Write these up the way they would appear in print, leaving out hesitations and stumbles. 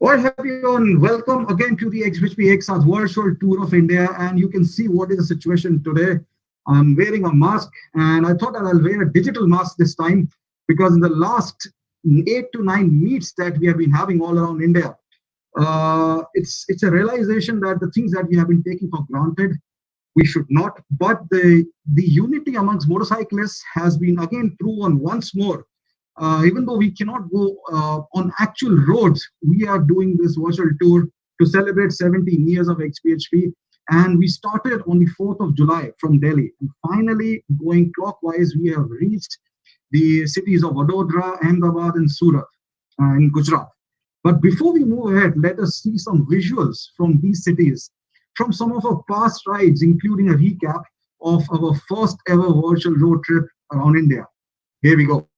All right, everyone, welcome again to the XHP XR's virtual tour of India. And you can see what is the situation today. I'm wearing a mask, and I thought that I'll wear a digital mask this time because in the last 8 to 9 meets that we have been having all around India, it's a realization that the things that we have been taking for granted, we should not. But the unity amongst motorcyclists has been again proven once more. Even though we cannot go on actual roads, we are doing this virtual tour to celebrate 17 years of XPHP. And we started on the 4th of July from Delhi. And finally, going clockwise, we have reached the cities of Vadodara, Ahmadabad, and Surat in Gujarat. But before we move ahead, let us see some visuals from these cities, from some of our past rides, including a recap of our first ever virtual road trip around India. Here we go.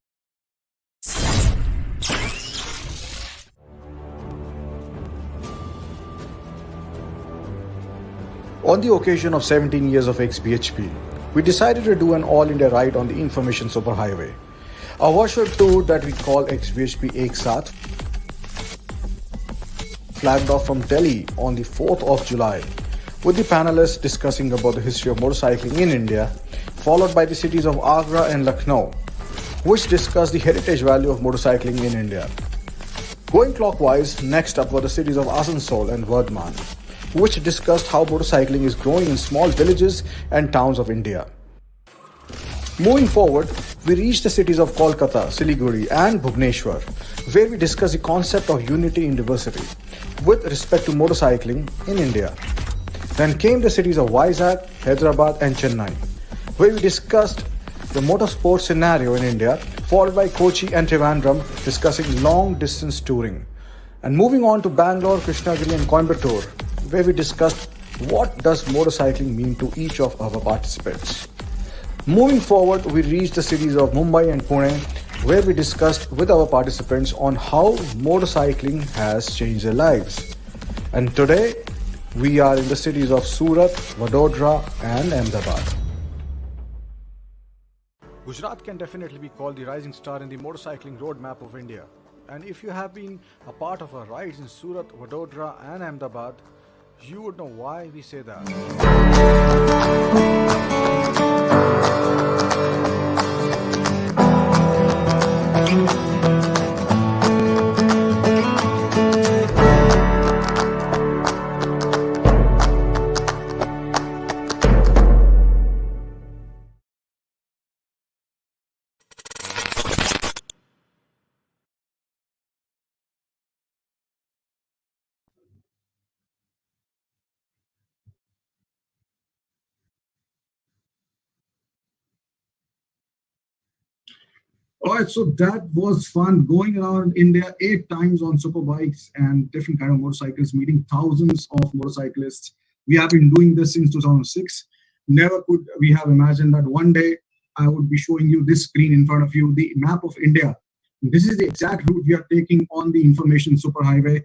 On the occasion of 17 years of XPHP, we decided to do an all-India ride on the information superhighway. A virtual tour that we call XPHP Ek Saath flagged off from Delhi on the 4th of July, with the panelists discussing about the history of motorcycling in India, followed by the cities of Agra and Lucknow, which discuss the heritage value of motorcycling in India. Going clockwise, next up were the cities of Asansol and Vardhman, which discussed how motorcycling is growing in small villages and towns of India. Moving forward, we reached the cities of Kolkata, Siliguri and Bhubaneswar, where we discussed the concept of unity in diversity with respect to motorcycling in India. Then came the cities of Vizag, Hyderabad and Chennai, where we discussed the motorsport scenario in India, followed by Kochi and Trivandrum discussing long-distance touring. And moving on to Bangalore, Krishnagiri and Coimbatore, where we discussed what does motorcycling mean to each of our participants. Moving forward, we reached the cities of Mumbai and Pune, where we discussed with our participants on how motorcycling has changed their lives. And today, we are in the cities of Surat, Vadodara and Ahmedabad. Gujarat can definitely be called the rising star in the motorcycling roadmap of India. And if you have been a part of our rides in Surat, Vadodara and Ahmedabad, you would know why we say that. All right, so that was fun going around India 8 times on super bikes and different kind of motorcycles, meeting thousands of motorcyclists. We have been doing this since 2006. Never could we have imagined that one day I would be showing you this screen in front of you, the map of India. This is the exact route we are taking on the information superhighway.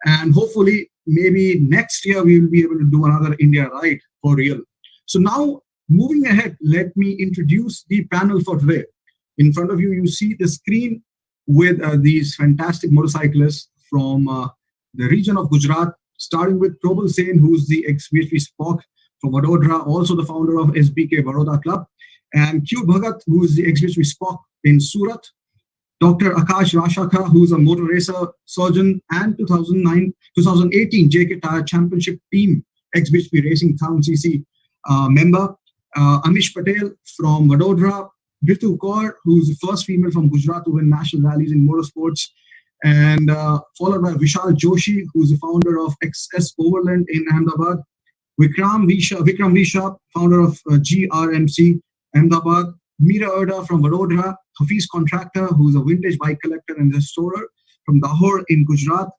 And hopefully, maybe next year we will be able to do another India ride for real. So now, moving ahead, let me introduce the panel for today. In front of you, you see the screen with these fantastic motorcyclists from the region of Gujarat, starting with Probal Sen, who's the ex-VHP Spock from Vadodara, also the founder of SBK Baroda Club, and Q Bhagat, who is the ex-VHP Spock in Surat, Dr. Akash Rasha, who's a motor racer surgeon, and 2018 JK Tire Championship Team ex-VHP Racing Town CC member, Amish Patel from Vadodara, Ritu Kaur, who's the first female from Gujarat to win national rallies in motorsports, and followed by Vishal Joshi, who's the founder of XS Overland in Ahmedabad, Vikram Visha, founder of GRMC Ahmedabad, Meera Erda from Vadodara, Hafiz Contractor, who's a vintage bike collector and restorer from Dahod in Gujarat,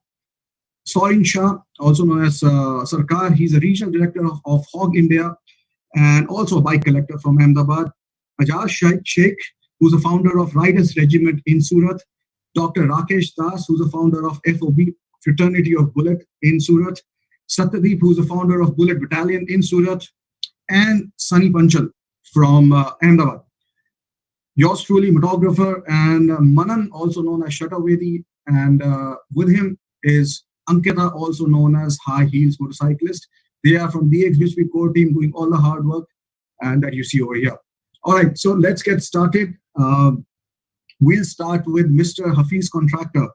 Sorin Shah, also known as Sarkar, he's a regional director of Hog India and also a bike collector from Ahmedabad, Ajaz Sheikh, who's the founder of Riders Regiment in Surat, Dr. Rakesh Das, who's the founder of FOB, Fraternity of Bullet in Surat, Satyadeep, who's the founder of Bullet Battalion in Surat, and Sunny Panchal from Ahmedabad. Yours truly, photographer, and Manan, also known as Shatavedi, and with him is Ankita, also known as High Heels Motorcyclist. They are from the XBHP core team doing all the hard work and that you see over here. All right, so let's get started. We'll start with Mr. Hafiz Contractor,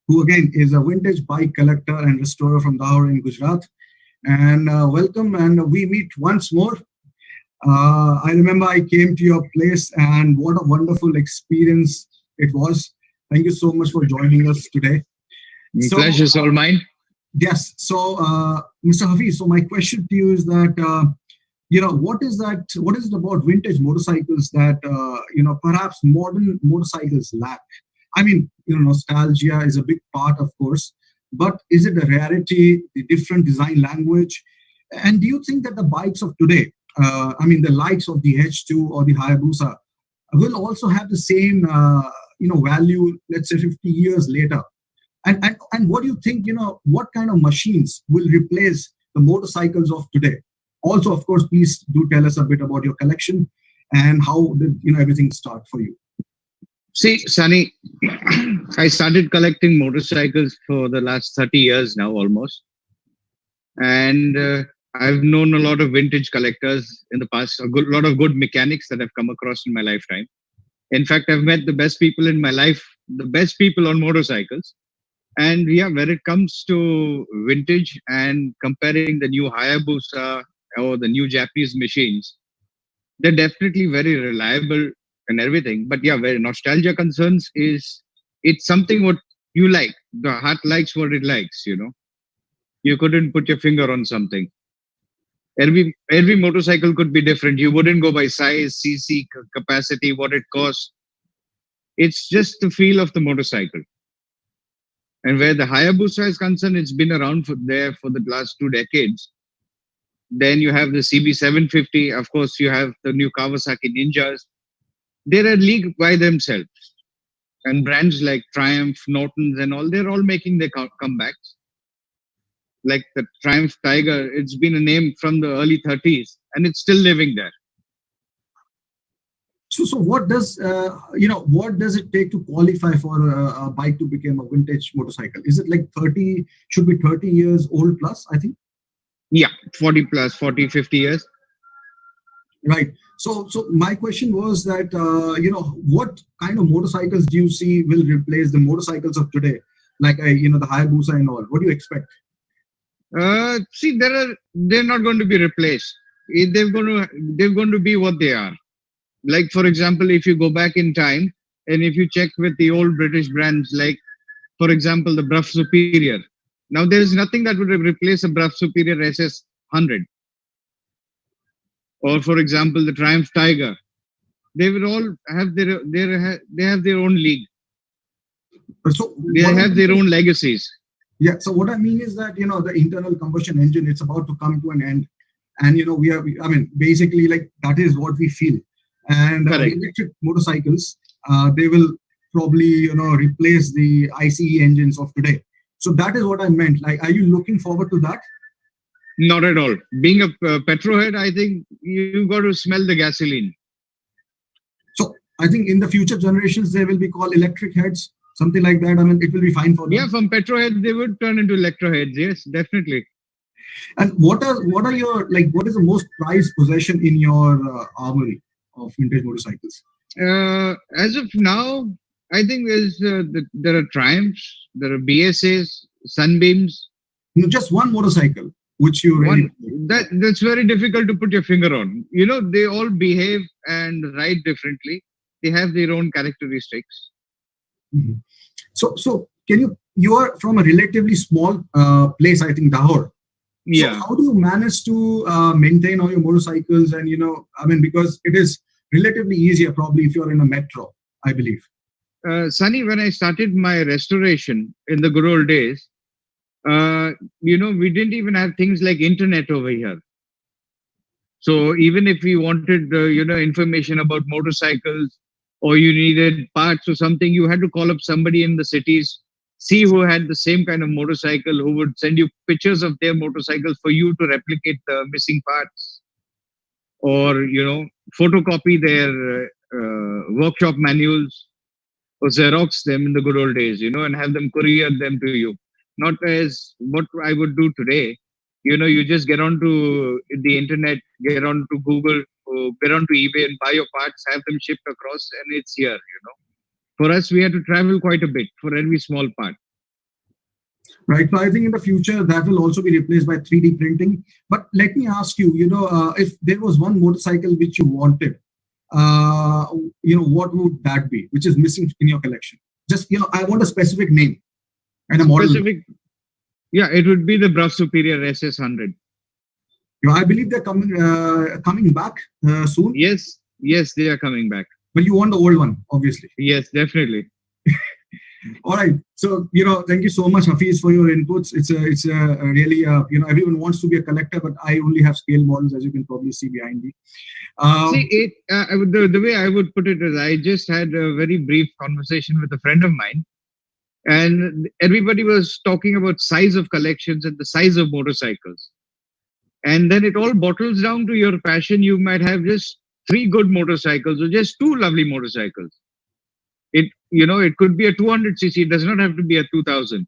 who again is a vintage bike collector and restorer from Lahore in Gujarat. And welcome, and we meet once more. I remember I came to your place, and what a wonderful experience it was. Thank you so much for joining us today. So, Pleasure's all mine. yes, so Mr. Hafiz, so my question to you is that what is that? What is it about vintage motorcycles that perhaps modern motorcycles lack? I mean, nostalgia is a big part, of course, but is it the rarity, the different design language? And do you think that the bikes of today, I mean, the likes of the H2 or the Hayabusa, will also have the same, value, let's say 50 years later? And what do you think, what kind of machines will replace the motorcycles of today? Also, of course, please do tell us a bit about your collection and how did, everything start for you? See, Sunny, I started collecting motorcycles for the last 30 years now, almost. And I've known a lot of vintage collectors in the past, lot of good mechanics that I've come across in my lifetime. In fact, I've met the best people in my life, the best people on motorcycles. And yeah, when it comes to vintage and comparing the new Hayabusa or the new Japanese machines, they're definitely very reliable and everything. But yeah, where nostalgia concerns is it's something what you like. The heart likes what it likes, You couldn't put your finger on something. Every motorcycle could be different. You wouldn't go by size, cc, capacity, what it costs. It's just the feel of the motorcycle. And where the Hayabusa is concerned, it's been around for the last 2 decades. Then you have the CB750. Of course, you have the new Kawasaki Ninjas. They're a league by themselves. And brands like Triumph, Nortons, and all, they're all making their comebacks. Like the Triumph Tiger, it's been a name from the early 30s, and it's still living there. So what does what does it take to qualify for a bike to become a vintage motorcycle? Is it like 30? Should be 30 years old plus? I think. Yeah, 40 plus, 40, 50 years. Right. So my question was that what kind of motorcycles do you see will replace the motorcycles of today, like the Hayabusa and all? What do you expect? See, they're not going to be replaced. They're going to be what they are. Like, for example, if you go back in time and if you check with the old British brands, like, for example, the Bruff Superior. Now, there is nothing that would replace a Bruff Superior SS 100. Or, for example, the Triumph Tiger. They will all have they have their own league. So they have their own legacies. Yeah. So what I mean is that the internal combustion engine, it's about to come to an end, and basically, like, that is what we feel. And electric motorcycles, they will probably replace the ICE engines of today. So that is what I meant. Like, are you looking forward to that? Not at all. Being a petrol head, I think you got to smell the gasoline. So I think in the future generations, they will be called electric heads, something like that. I mean, it will be fine for them. Yeah, from petrol heads, they would turn into electro heads. Yes, definitely. And what are your, like, what is the most prized possession in your armory of vintage motorcycles? As of now, I think there are Triumphs, there are BSAs, Sunbeams. Just one motorcycle, which you really... That's very difficult to put your finger on. They all behave and ride differently. They have their own characteristics. Mm-hmm. So you are from a relatively small place, I think, Lahore. Yeah. So how do you manage to maintain all your motorcycles? And because it is relatively easier probably if you're in a metro, I believe. Sunny, when I started my restoration in the good old days, we didn't even have things like internet over here. So even if we wanted, information about motorcycles, or you needed parts or something, you had to call up somebody in the cities, see who had the same kind of motorcycle, who would send you pictures of their motorcycles for you to replicate the missing parts, or photocopy their workshop manuals, or Xerox them in the good old days, and have them courier them to you. not as what I would do today. You just get onto the internet, get onto Google, get onto eBay and buy your parts, have them shipped across, and it's here. For us, we had to travel quite a bit for every small part. Right. So I think in the future that will also be replaced by 3D printing. But let me ask you, if there was one motorcycle which you wanted, uh, what would that be, which is missing in your collection? Just, I want a specific name and a model. Specific, yeah, it would be the Bruff Superior SS100. I believe they're coming back soon. Yes, they are coming back. But you want the old one, obviously. Yes, definitely. All right. So, thank you so much, Hafiz, for your inputs. It's a really, everyone wants to be a collector, but I only have scale models, as you can probably see behind me. See, the way I would put it is, I just had a very brief conversation with a friend of mine, and everybody was talking about size of collections and the size of motorcycles. And then it all bottles down to your passion. You might have just 3 good motorcycles or just 2 lovely motorcycles. It could be a 200 cc. It does not have to be a 2000.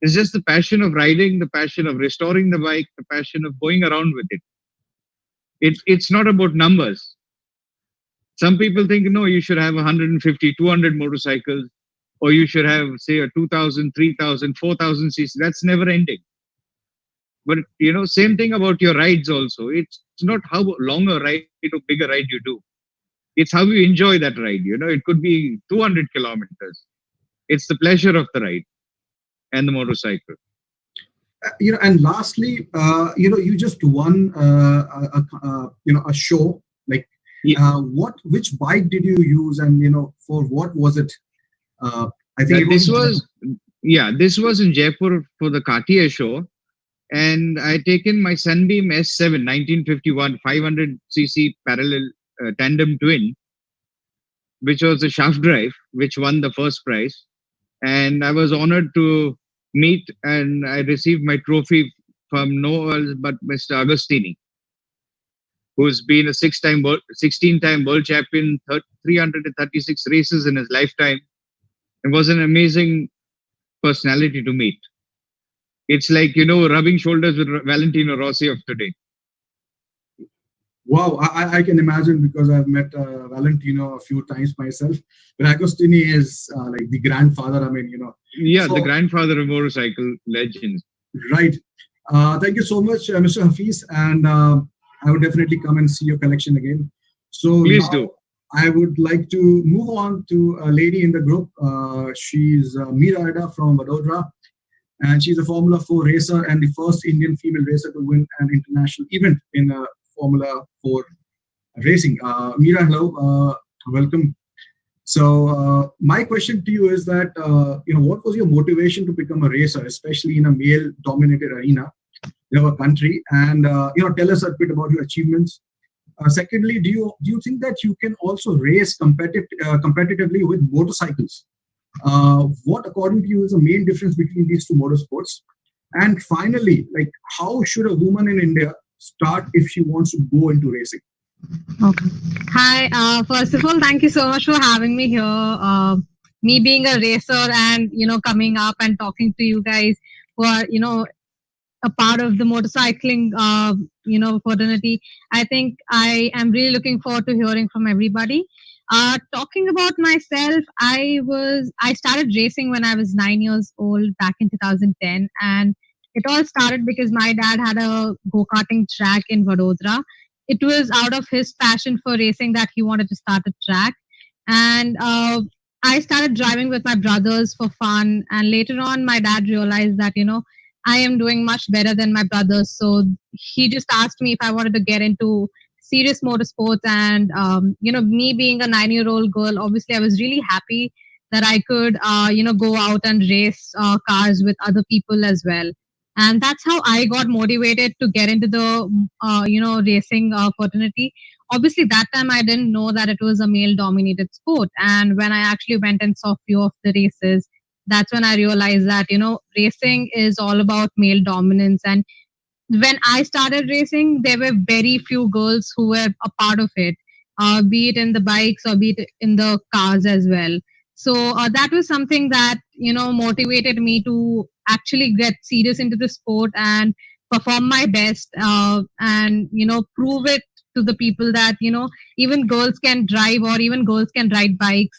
It's just the passion of riding, the passion of restoring the bike, the passion of going around with it. It's not about numbers. Some people think, no, you should have 150, 200 motorcycles, or you should have, say, a 2000, 3000, 4000 cc. That's never ending. But, same thing about your rides also. It's not how long a ride or big a ride you do. It's how you enjoy that ride. It could be 200 kilometers. It's the pleasure of the ride and the motorcycle. And lastly, you just won a show. Like, Yeah. which bike did you use, and for what was it? I think it This was. this was in Jaipur for the Cartier show. And I taken my Sunbeam S7 1951 500 cc parallel tandem twin, which was a shaft drive, which won the first prize. And I was honored to meet, and I received my trophy from no one else but Mr. Agostini, who's been a 16-time world champion, 336 races in his lifetime, and was an amazing personality to meet. It's like, rubbing shoulders with Valentino Rossi of today. Wow, I can imagine, because I've met Valentino a few times myself. But Agostini is like the grandfather. I mean, Yeah, So, the grandfather of motorcycle legends. right. Thank you so much, Mr. Hafiz, and I would definitely come and see your collection again. So Please now do. I would like to move on to a lady in the group. She's Meera Ida from Vadodara, and she's a Formula 4 racer and the first Indian female racer to win an international event in Formula 4 racing. Meera, hello, welcome. So my question to you is that what was your motivation to become a racer, especially in a male-dominated arena in our country? And tell us a bit about your achievements. Secondly, do you think that you can also race competitively with motorcycles? What, according to you, is the main difference between these two motorsports? And finally, like, how should a woman in India start if she wants to go into racing? Okay. Hi. First of all, thank you so much for having me here. Me being a racer and coming up and talking to you guys who are a part of the motorcycling fraternity. I think I am really looking forward to hearing from everybody. Talking about myself, I started racing when I was 9 years old back in 2010, and it all started because my dad had a go karting track in Vadodara. It was out of his passion for racing that he wanted to start a track, and I started driving with my brothers for fun. And later on, my dad realized that I am doing much better than my brothers, so he just asked me if I wanted to get into serious motorsports. And me being a 9-year-old girl, obviously I was really happy that I could go out and race cars with other people as well. And that's how I got motivated to get into the racing fraternity. Obviously that time I didn't know that it was a male dominated sport, and when I actually went and saw few of the races, that's when I realized that racing is all about male dominance. And when I started racing, there were very few girls who were a part of it, be it in the bikes or be it in the cars as well. So that was something that motivated me to actually get serious into the sport and perform my best, and prove it to the people that even girls can drive, or even girls can ride bikes.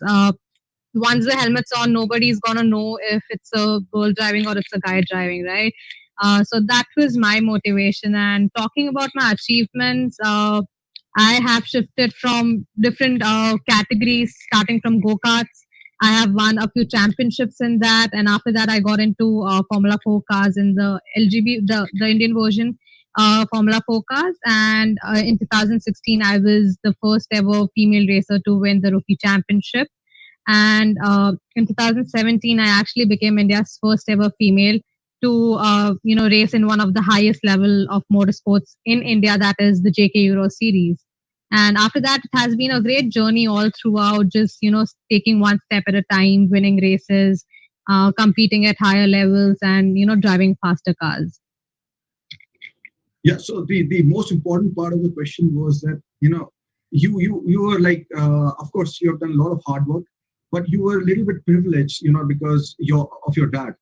Once the helmet's on, nobody's gonna know if it's a girl driving or it's a guy driving, right? So that was my motivation. And talking about my achievements, I have shifted from different categories, starting from go karts. I have won a few championships in that, and after that, I got into Formula 4 cars in the LGB, the Indian version. Formula 4 cars, and in 2016, I was the first ever female racer to win the rookie championship. And in 2017, I actually became India's first ever female to race in one of the highest level of motorsports in India, that is the JK Euro Series. And after that, it has been a great journey all throughout, just taking one step at a time, winning races, competing at higher levels, and driving faster cars. Yeah, so the most important part of the question was that you were like, of course you have done a lot of hard work, but you were a little bit privileged, because of your dad.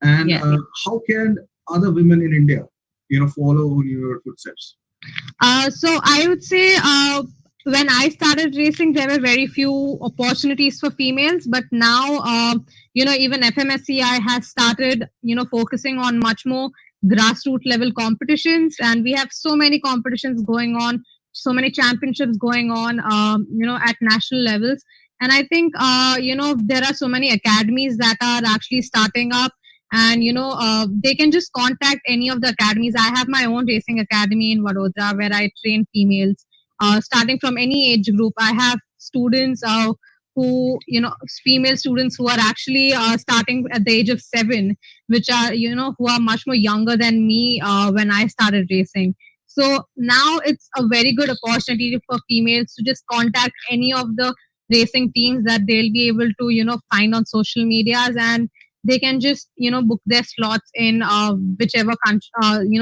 And Yeah. how can other women in India follow in your footsteps? So I would say, when I started racing, there were very few opportunities for females. But now, even FMSCI has started, focusing on much more grassroots level competitions, and we have so many competitions going on, so many championships going on, at national levels. And I think, there are so many academies that are actually starting up, and they can just contact any of the academies. I have my own racing academy in Vadodara where I train females, starting from any age group. I have students, who female students who are actually starting at the age of 7, which are who are much more younger than me when I started racing. So now it's a very good opportunity for females to just contact any of the racing teams that they'll be able to find on social medias, and they can just book their slots in whichever country,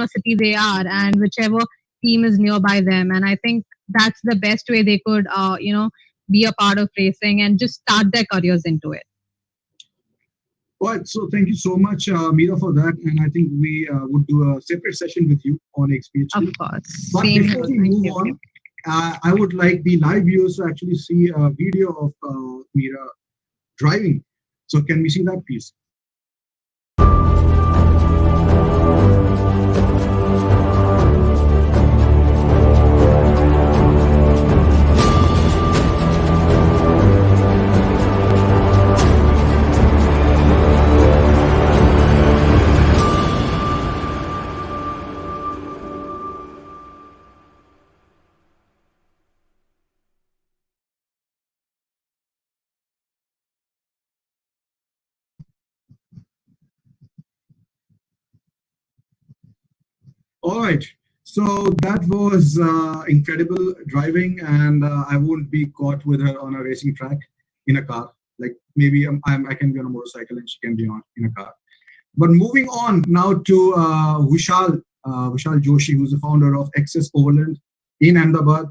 city they are, and whichever team is nearby them. And I think that's the best way they could be a part of racing and just start their careers into it. All right, so thank you so much, Meera, for that. And I think we would do a separate session with you on Of XPHD. course. But Same before here. we Thank move you. on, I would like the live viewers to actually see a video of Meera driving. So can we see that, please? All right. So that was incredible driving, and I won't be caught with her on a racing track in a car. Like maybe I can be on a motorcycle and she can be on in a car. But moving on now to Vishal Joshi, who's the founder of Access Overland in Ahmedabad,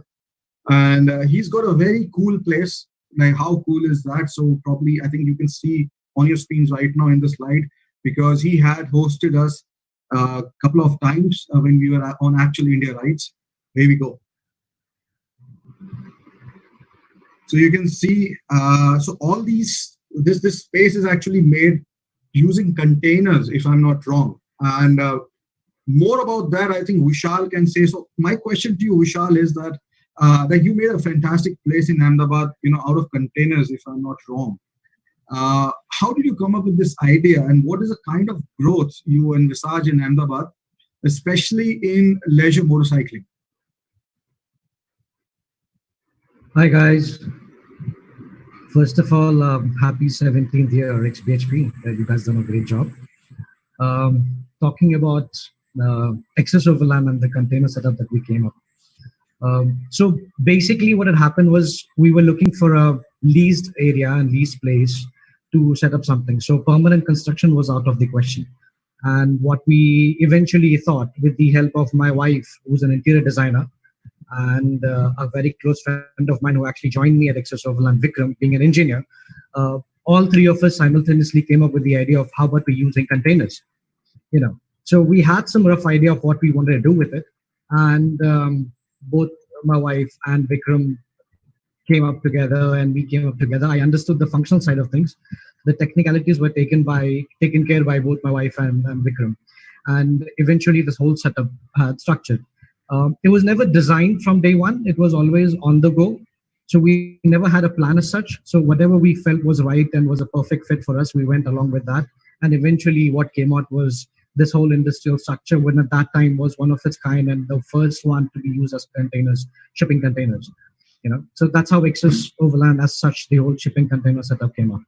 and he's got a very cool place. Like how cool is that? So probably I think you can see on your screens right now in the slide, because he had hosted us a couple of times when we were on Actual India Rides. Here we go. So you can see, so all this space is actually made using containers, if I'm not wrong. And more about that, I think Vishal can say. So my question to you, Vishal, is that you made a fantastic place in Ahmedabad, out of containers, if I'm not wrong. How did you come up with this idea, and what is the kind of growth you envisage in Ahmedabad, especially in leisure motorcycling? Hi guys. First of all, happy 17th year XBHP. You guys done a great job. Talking about excess overland and the container setup that we came up. So basically what had happened was we were looking for a leased area and leased place to set up something. So permanent construction was out of the question. And what we eventually thought, with the help of my wife, who's an interior designer, and a very close friend of mine who actually joined me at Access Overland, Vikram, being an engineer, all three of us simultaneously came up with the idea of how about we using containers. So we had some rough idea of what we wanted to do with it, and both my wife and Vikram came up together, and we came up together. I understood the functional side of things. The technicalities were taken care by both my wife and Vikram, and eventually this whole setup had structured. It was never designed from day one. It was always on the go. So we never had a plan as such. So whatever we felt was right and was a perfect fit for us, we went along with that. And eventually, what came out was this whole industrial structure, when at that time was one of its kind and the first one to be used as containers, shipping containers. So that's how Excess Overland, as such, the whole shipping container setup came up.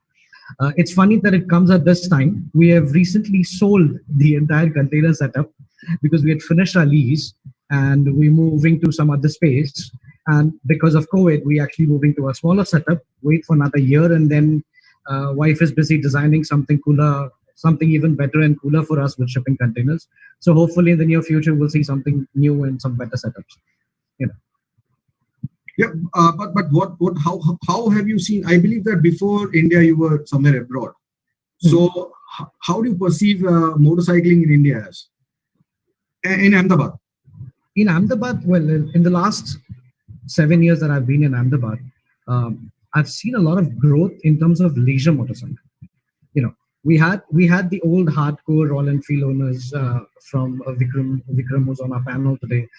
It's funny that it comes at this time. We have recently sold the entire container setup because we had finished our lease and we're moving to some other space. And because of COVID, we actually moving to a smaller setup, wait for another year, and then wife is busy designing something cooler, something even better and cooler for us with shipping containers. So hopefully in the near future, we'll see something new and some better setups. You know. Yeah, but how have you seen? I believe that before India, you were somewhere abroad. So how do you perceive motorcycling in India as in Ahmedabad? In Ahmedabad, well, in the last 7 years that I've been in Ahmedabad, I've seen a lot of growth in terms of leisure motorcycle. We had the old hardcore Royal Enfield owners from Vikram who's on our panel today,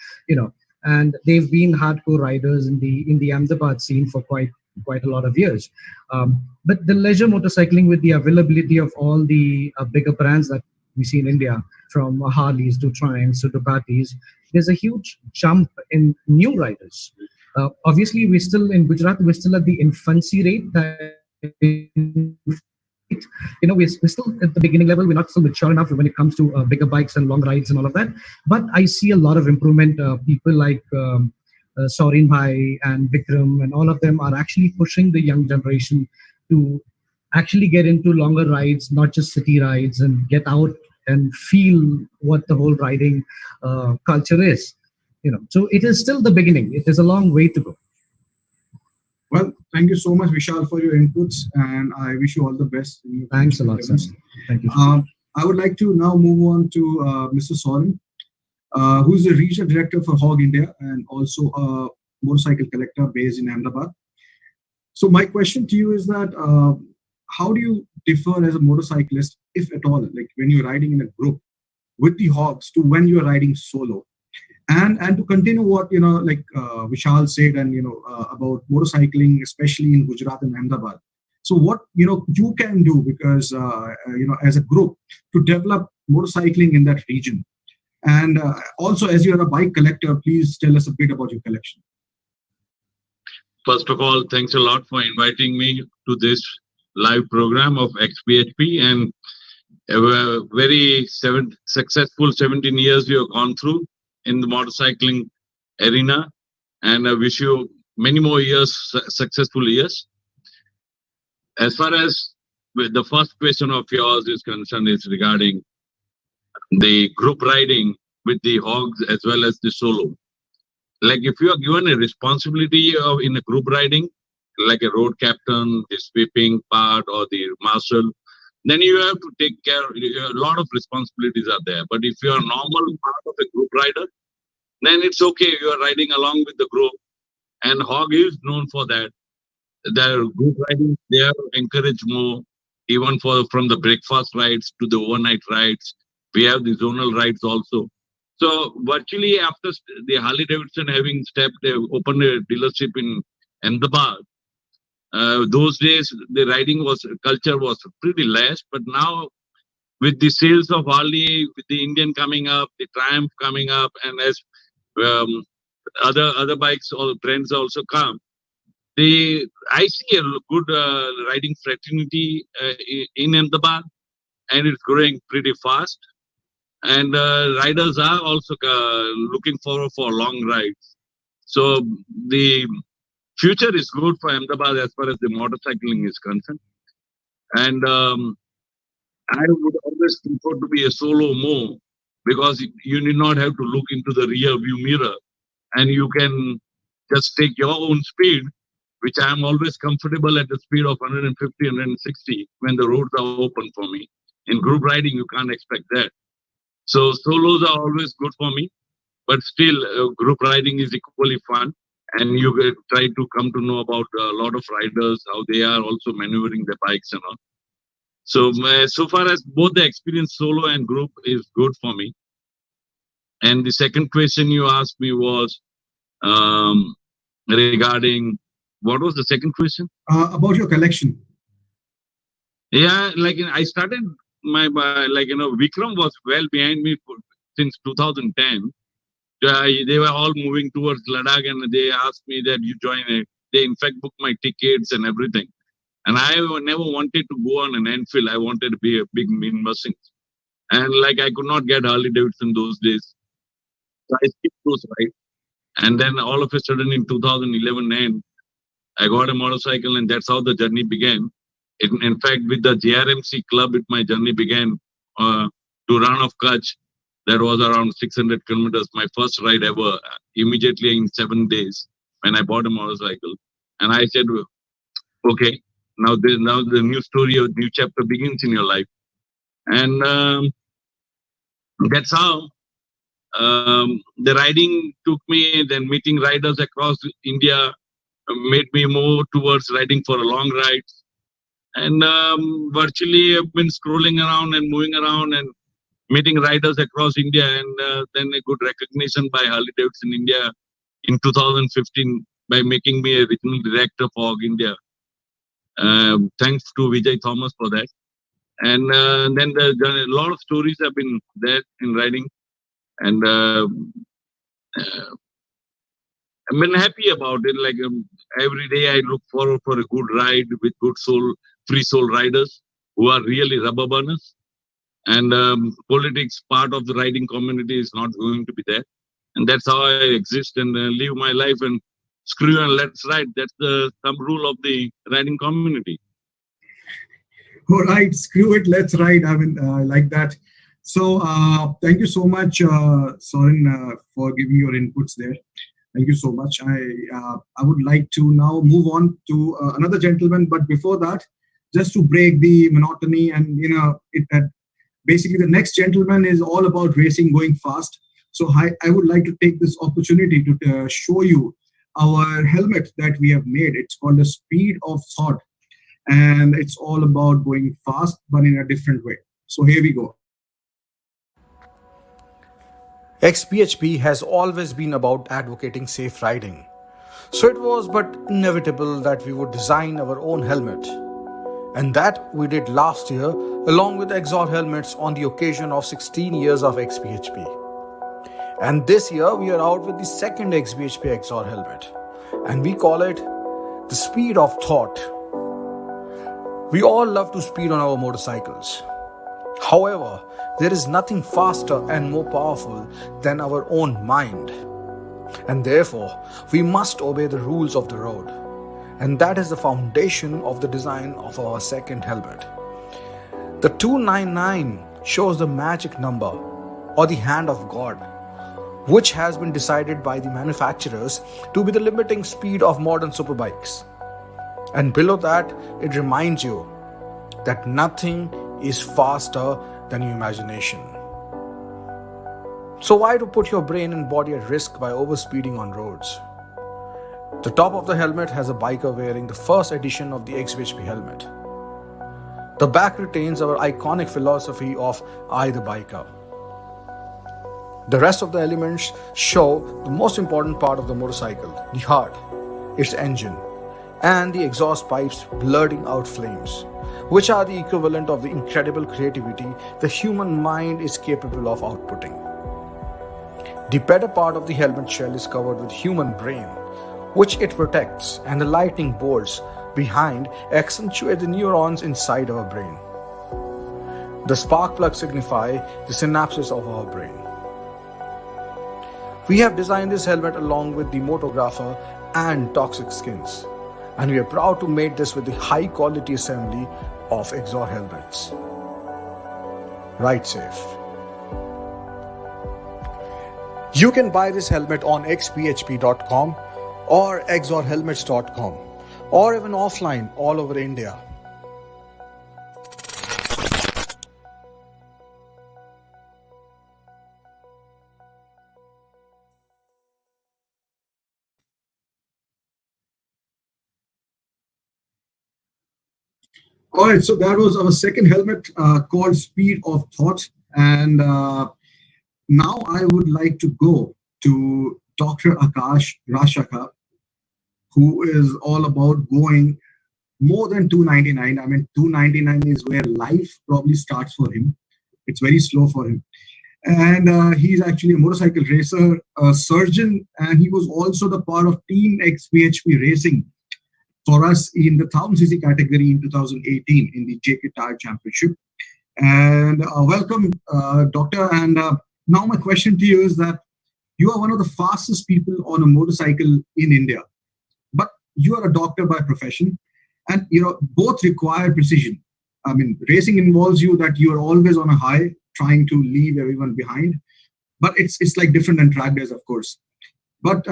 and they've been hardcore riders in the Ahmedabad scene for quite a lot of years. But the leisure motorcycling, with the availability of all the bigger brands that we see in India, from Harleys to Triumphs to Ducatis, there's a huge jump in new riders. Obviously, we're still in Gujarat, we're still at the infancy rate. We're still at the beginning level. We're not still mature enough when it comes to bigger bikes and long rides and all of that. But I see a lot of improvement. People like Sorin Bhai and Vikram and all of them are actually pushing the young generation to actually get into longer rides, not just city rides, and get out and feel what the whole riding culture is. So it is still the beginning. It is a long way to go. Well, thank you so much, Vishal, for your inputs, and I wish you all the best. Thanks a lot, sir. Thank you. I would like to now move on to Mr. Soren, who is the regional director for Hog India and also a motorcycle collector based in Ahmedabad. So my question to you is that how do you differ as a motorcyclist, if at all, like when you're riding in a group with the Hogs to when you're riding solo? And to continue what Vishal said, and about motorcycling, especially in Gujarat and Ahmedabad. So what you can do, because as a group, to develop motorcycling in that region, and also as you are a bike collector, please tell us a bit about your collection. First of all, thanks a lot for inviting me to this live program of XPHP, and a very successful 17 years you have gone through in the motorcycling arena, and I wish you many more years, successful years. As far as the first question of yours is concerned, is regarding the group riding with the Hogs as well as the solo. Like if you are given a responsibility of in a group riding, like a road captain, the sweeping part or the marshal, then you have to take care. A lot of responsibilities are there. But if you are normal part of a group rider, then it's okay. You are riding along with the group, and Hog is known for that. Their group riding, they are encouraged more, even from the breakfast rides to the overnight rides. We have the zonal rides also. So virtually after the Harley Davidson having opened a dealership in Ahmedabad, those days the riding culture was pretty less, but now with the sales of Harley, with the Indian coming up, the Triumph coming up, and as other bikes or trends also come, I see a good riding fraternity in Ahmedabad, and it's growing pretty fast. And riders are also looking forward for long rides. So the future is good for Ahmedabad as far as the motorcycling is concerned. And I would always prefer to be a solo more, because you need not have to look into the rear view mirror, and you can just take your own speed which I am always comfortable at the speed of 150, 160 when the roads are open for me. In group riding, you can't expect that. So solos are always good for me, but still group riding is equally fun. And you try to come to know about a lot of riders, how they are also maneuvering their bikes and all. So, so far as both the experience solo and group is good for me. And the second question you asked me was regarding, what was the second question? About your collection. Yeah, like I started my, Vikram was well behind me since 2010. They were all moving towards Ladakh and they asked me that you join it. They in fact booked my tickets and everything. And I never wanted to go on an Enfield. I wanted to be a big mean Mustang. And like I could not get Harley Davidson those days. So I skipped those rides. And then all of a sudden in 2011 end, I got a motorcycle and that's how the journey began. In fact, with the JRMC club, my journey began to Run of Kutch. That was around 600 kilometers, my first ride ever, immediately in 7 days when I bought a motorcycle. And I said, okay, now the new story, a new chapter begins in your life. And that's how the riding took me, then meeting riders across India made me more towards riding for long rides. And virtually I've been scrolling around and moving around and meeting riders across India, and then a good recognition by Harley Davidson India in 2015 by making me a regional director for India. Thanks to Vijay Thomas for that. And then a lot of stories have been there in riding, and I've been happy about it. Like every day I look forward for a good ride with good free soul riders who are really rubber burners. And politics, part of the riding community, is not going to be there. And that's how I exist and live my life. And screw and let's ride. That's the thumb rule of the riding community. All right, screw it, let's ride. I mean, I like that. So thank you so much, Soren, for giving your inputs there. Thank you so much. I would like to now move on to another gentleman, but before that, just to break the monotony, and basically the next gentleman is all about racing, going fast. So I would like to take this opportunity to show you our helmet that we have made. It's called the Speed of Thought, and it's all about going fast, but in a different way. So here we go. XPHP has always been about advocating safe riding. So it was but inevitable that we would design our own helmet. And that we did last year along with Exor helmets on the occasion of 16 years of XPHP. And this year we are out with the second XPHP Exor helmet. And we call it the Speed of Thought. We all love to speed on our motorcycles. However, there is nothing faster and more powerful than our own mind. And therefore, we must obey the rules of the road. And that is the foundation of the design of our second helmet. The 299 shows the magic number or the hand of God, which has been decided by the manufacturers to be the limiting speed of modern superbikes. And below that, it reminds you that nothing is faster than your imagination. So why to put your brain and body at risk by overspeeding on roads? The top of the helmet has a biker wearing the first edition of the XPHP helmet. The back retains our iconic philosophy of I the biker. The rest of the elements show the most important part of the motorcycle, the heart, its engine, and the exhaust pipes blurting out flames, which are the equivalent of the incredible creativity the human mind is capable of outputting. The better part of the helmet shell is covered with human brain, which it protects, and the lightning bolts behind accentuate the neurons inside our brain. The spark plugs signify the synapses of our brain. We have designed this helmet along with the Motographer and Toxic Skins, and we are proud to make this with the high quality assembly of Exor helmets. Ride safe. You can buy this helmet on xphp.com or exorhelmets.com, or even offline all over India. All right, so that was our second helmet called Speed of Thought. And now I would like to go to Dr. Akash Rasha, who is all about going more than 299. I mean, 299 is where life probably starts for him. It's very slow for him. And he's actually a motorcycle racer, a surgeon, and he was also the part of Team XPHP Racing for us in the 1000cc category in 2018 in the JK Tire Championship. And welcome, Doctor. And now my question to you is that you are one of the fastest people on a motorcycle in India, but you are a doctor by profession, and both require precision. I mean, racing involves you that you are always on a high, trying to leave everyone behind, but it's like different than track days, of course. But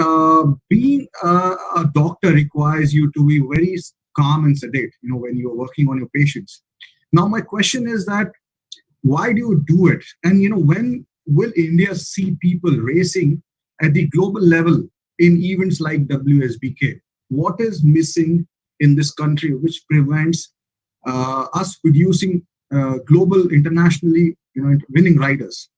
being a doctor requires you to be very calm and sedate, when you're working on your patients. Now, my question is that why do you do it? And, when will India see people racing at the global level in events like WSBK? What is missing in this country which prevents us producing global, internationally, winning riders?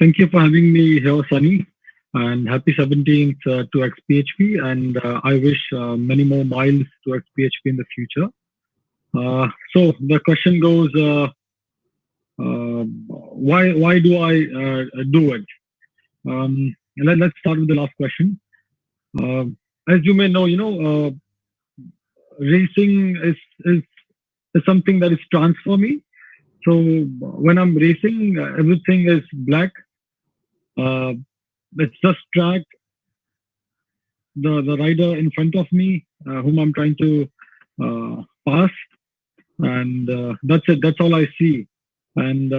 Thank you for having me here, Sunny, and happy 17th to XPHP. And I wish many more miles to XPHP in the future. So the question goes, why do I do it? Let's start with the last question. As you may know, racing is something that is trans for me. So when I'm racing, everything is black. It's just track, the rider in front of me, whom I'm trying to pass, and that's it. That's all I see. And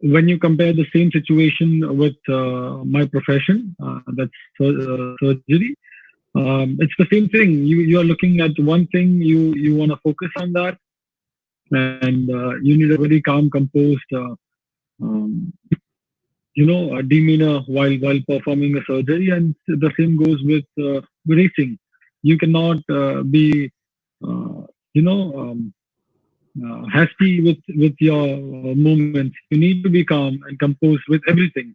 when you compare the same situation with my profession, that's surgery, it's the same thing. You are looking at one thing, you want to focus on that, and you need a very calm, composed, um, demeanor while performing a surgery. And the same goes with racing. You cannot be, you know, hasty with your movements. You need to be calm and composed with everything.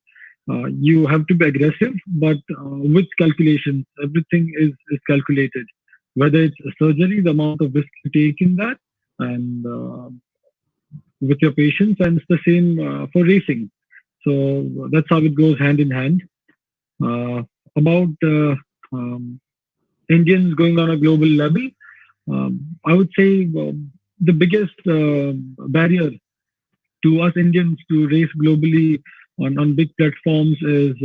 You have to be aggressive, but with calculations. Everything is calculated. Whether it's a surgery, the amount of risk you take in that, and with your patients, and it's the same for racing. So that's how it goes hand in hand. About Indians going on a global level, I would say the biggest barrier to us Indians to race globally on big platforms is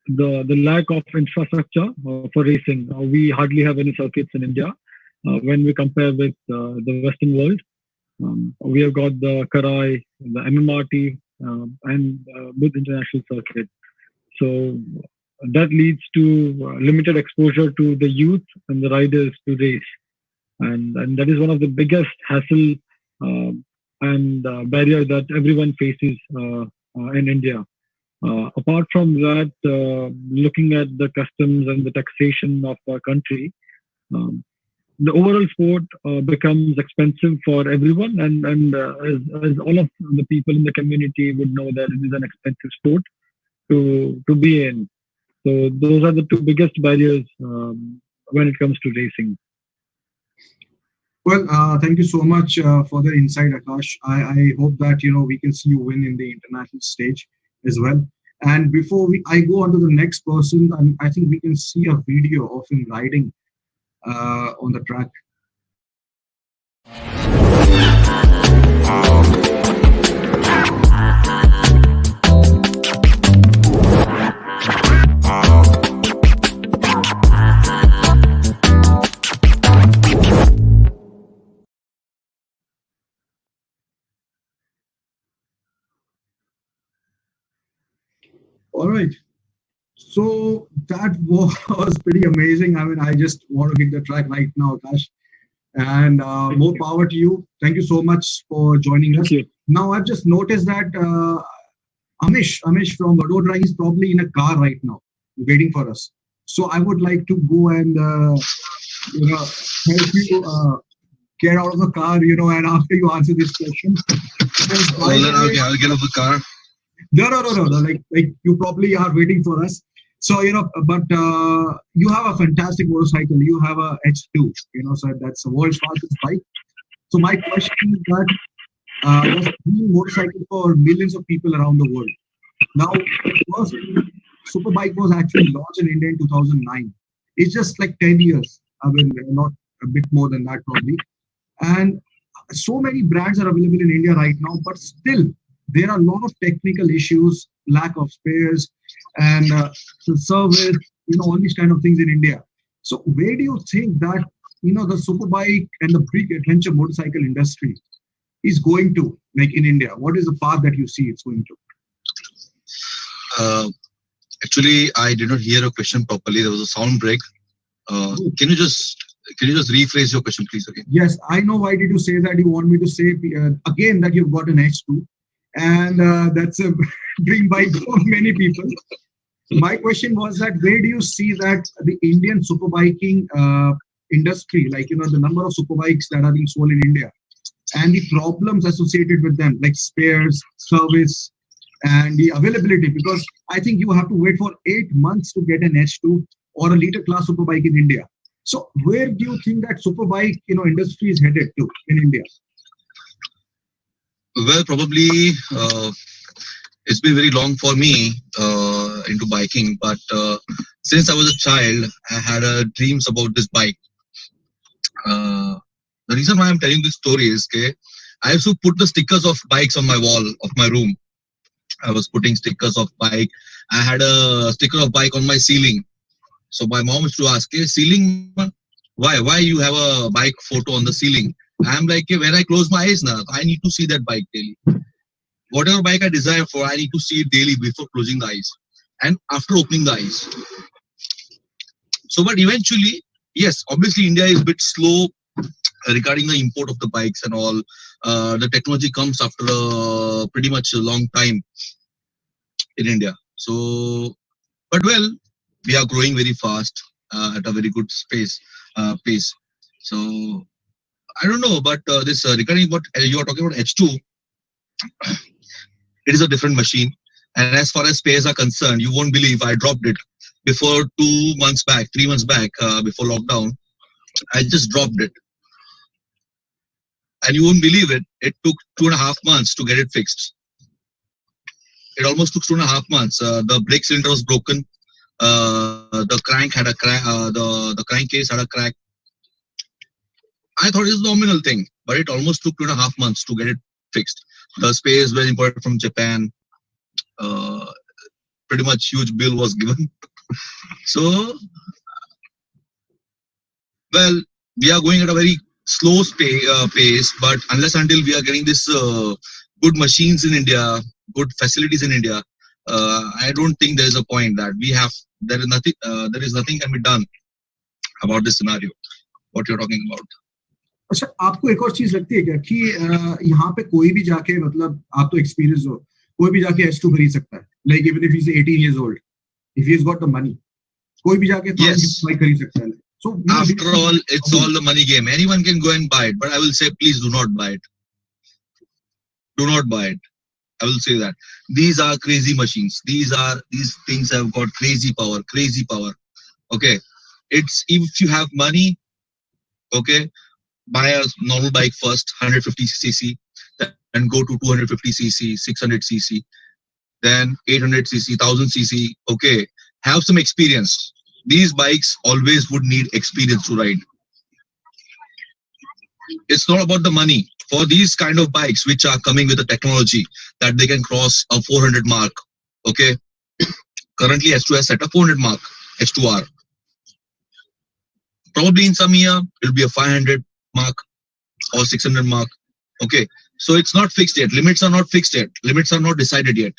the lack of infrastructure for racing. We hardly have any circuits in India when we compare with the Western world. We have got the Karai, the MMRT, and with international circuit. So that leads to limited exposure to the youth and the riders to race. And that is one of the biggest hassle and barrier that everyone faces in India. Apart from that, looking at the customs and the taxation of our country, the overall sport becomes expensive for everyone, and as all of the people in the community would know, that it is an expensive sport to be in. So those are the two biggest barriers when it comes to racing. Well, thank you so much for the insight, Akash. I hope that we can see you win in the international stage as well. And before I go on to the next person, I think we can see a video of him riding on the track. All right. So that was pretty amazing. I mean, I just want to hit the track right now, Akash. And Thank more you. power to you. Thank you so much for joining us. Thank you. Now, I've just noticed that Amish from Vadodara is probably in a car right now, waiting for us. So I would like to go and help you get out of the car, and after you answer this question. And by Well, the then way, I'll get off the car. no. Like you probably are waiting for us. So but you have a fantastic motorcycle. You have a H2. So that's the world's fastest bike. So my question is that that's been motorcycle for millions of people around the world. Now, the first superbike was actually launched in India in 2009. It's just like 10 years. I mean, not a bit more than that probably. And so many brands are available in India right now, but still there are a lot of technical issues, lack of spares, and the service, all these kind of things in India. So where do you think that the superbike and the big adventure motorcycle industry is going to, like in India? What is the path that you see it's going to? Uh, Actually, I did not hear a question properly. There was a sound break. Can you just rephrase your question, please, again? Yes, I know. Why did you say that? You want me to say again that you've got an H2, and that's a dream bike for many people. My question was that where do you see that the Indian superbiking industry, like the number of superbikes that are being sold in India, and the problems associated with them, like spares, service, and the availability? Because I think you have to wait for 8 months to get an H2 or a liter class superbike in India. So where do you think that superbike industry is headed to in India? Well, probably it's been very long for me into biking, but since I was a child, I had dreams about this bike. The reason why I'm telling this story is, okay, I used to put the stickers of bikes on my wall of my room. I was putting stickers of bike. I had a sticker of bike on my ceiling. So my mom used to ask, "Hey, ceiling, why you have a bike photo on the ceiling?" I'm like, "Hey, when I close my eyes now, I need to see that bike daily. Whatever bike I desire for, I need to see it daily before closing the eyes and after opening the eyes." So, but eventually, yes, obviously India is a bit slow regarding the import of the bikes and all. The technology comes after pretty much a long time in India. So, but well, we are growing very fast at a very good pace. So I don't know, but this regarding what you are talking about H2, it is a different machine. And as far as spares are concerned, you won't believe I dropped it before 2 months back, 3 months back, before lockdown. I just dropped it, and you won't believe it. It took 2.5 months to get it fixed. It almost took 2.5 months. The brake cylinder was broken. The crank had a crack. The crankcase had a crack. I thought it's a nominal thing, but it almost took 2.5 months to get it fixed. The spares were imported from Japan. Uh, Pretty much huge bill was given. So, well, we are going at a very slow pace, but unless until we are getting this good machines in India, good facilities in India, I don't think there is a point that we have. There is nothing can be done about this scenario. What you're talking about. अच्छा, आपको एक और चीज लगती है क्या कि यहाँ पे कोई भी जाके, मतलब आप तो एक्सपीरियंस हो, कोई भी जाके S2 खरीद सकता है, like even if he's 18 years old, if he's got the money, कोई भी जाके Yes. बाइक खरीद सकता है. So After all, it's all the money game. Anyone can go and buy it, but I will say, please do not buy it. Do not buy it. I will say that these are crazy machines. These things have got crazy power. Crazy power. Okay, it's if you have money. Okay, buy a normal bike first, 150cc, then go to 250cc, 600cc, then 800cc, 1000cc. Okay, have some experience. These bikes always would need experience to ride. It's not about the money. For these kind of bikes which are coming with the technology that they can cross a 400 mark. Okay, currently H2 has set a 400 mark, H2R. Probably in some year it'll be a 500 mark or 600 mark. Okay, so it's not fixed yet. Limits are not fixed yet. Limits are not decided yet.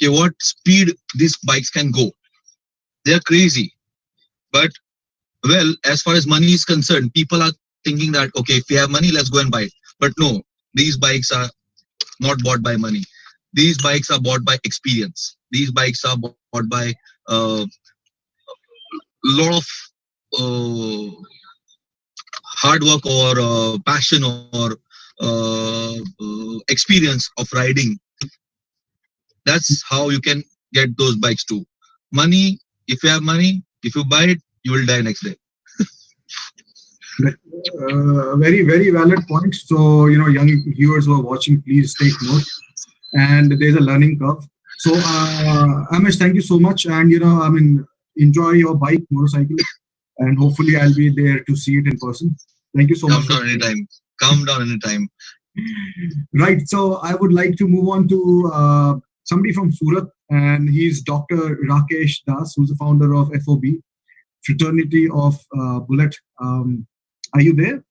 Okay, what speed these bikes can go. They are crazy. But well, as far as money is concerned, people are thinking that okay, if we have money, let's go and buy it. But no, these bikes are not bought by money. These bikes are bought by experience. These bikes are bought by a lot of uh, hard work or passion or experience of riding. That's how you can get those bikes too. Money, if you have money, if you buy it, you will die next day. Very, very valid point. So, young viewers who are watching, please take note. And there's a learning curve. So, Amish, thank you so much. And, enjoy your bike, motorcycle. And hopefully, I'll be there to see it in person. Thank you so Come much. down anytime. Come down anytime. Right. So, I would like to move on to somebody from Surat, and he's Dr. Rakesh Das, who's the founder of FOB, Fraternity of Bullet. Are you there?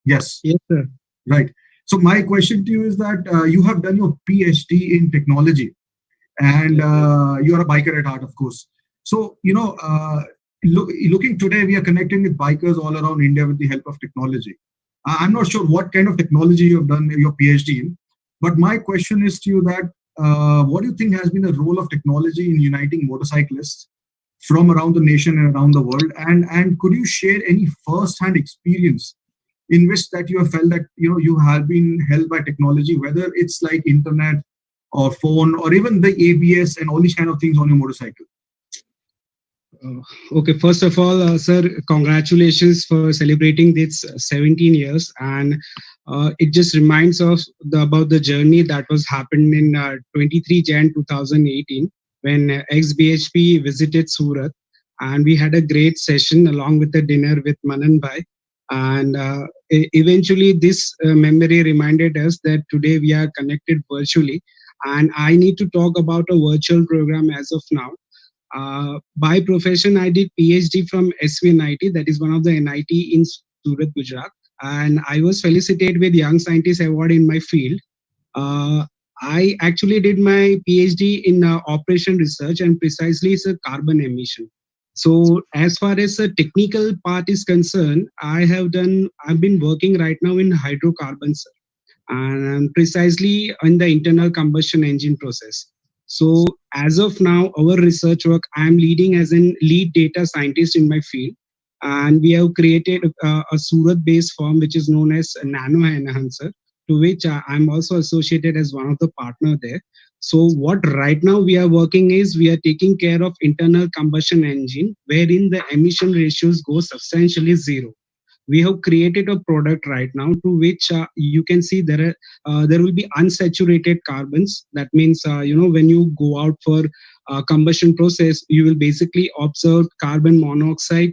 Yes. Yes, sir. Right. So my question to you is that you have done your PhD in technology, and you're a biker at heart, of course. So looking today, we are connecting with bikers all around India with the help of technology. I'm not sure what kind of technology you have done your PhD in, but my question is to you that what do you think has been the role of technology in uniting motorcyclists from around the nation and around the world? And could you share any first-hand experience in which that you have felt that you have been helped by technology, whether it's like internet or phone or even the ABS and all these kind of things on your motorcycle? Okay, first of all, sir, congratulations for celebrating this 17 years. And it just reminds us about the journey that was happened in 23 Jan 2018 when ex-BHP visited Surat. And we had a great session along with a dinner with Manan Bhai. And eventually this memory reminded us that today we are connected virtually. And I need to talk about a virtual program as of now. By profession, I did PhD from SVNIT, that is one of the NIT in Surat, Gujarat. And I was felicitated with Young Scientist Award in my field. I actually did my PhD in operation research, and precisely it's a carbon emission. So as far as the technical part is concerned, I've been working right now in hydrocarbons and precisely in the internal combustion engine process. So as of now, our research work, I'm leading as a lead data scientist in my field. And we have created a Surat-based firm, which is known as Nano Enhancer, to which I'm also associated as one of the partner there. So what right now we are working is we are taking care of internal combustion engine, wherein the emission ratios go substantially zero. We have created a product right now to which you can see there will be unsaturated carbons. That means when you go out for combustion process, you will basically observe carbon monoxide,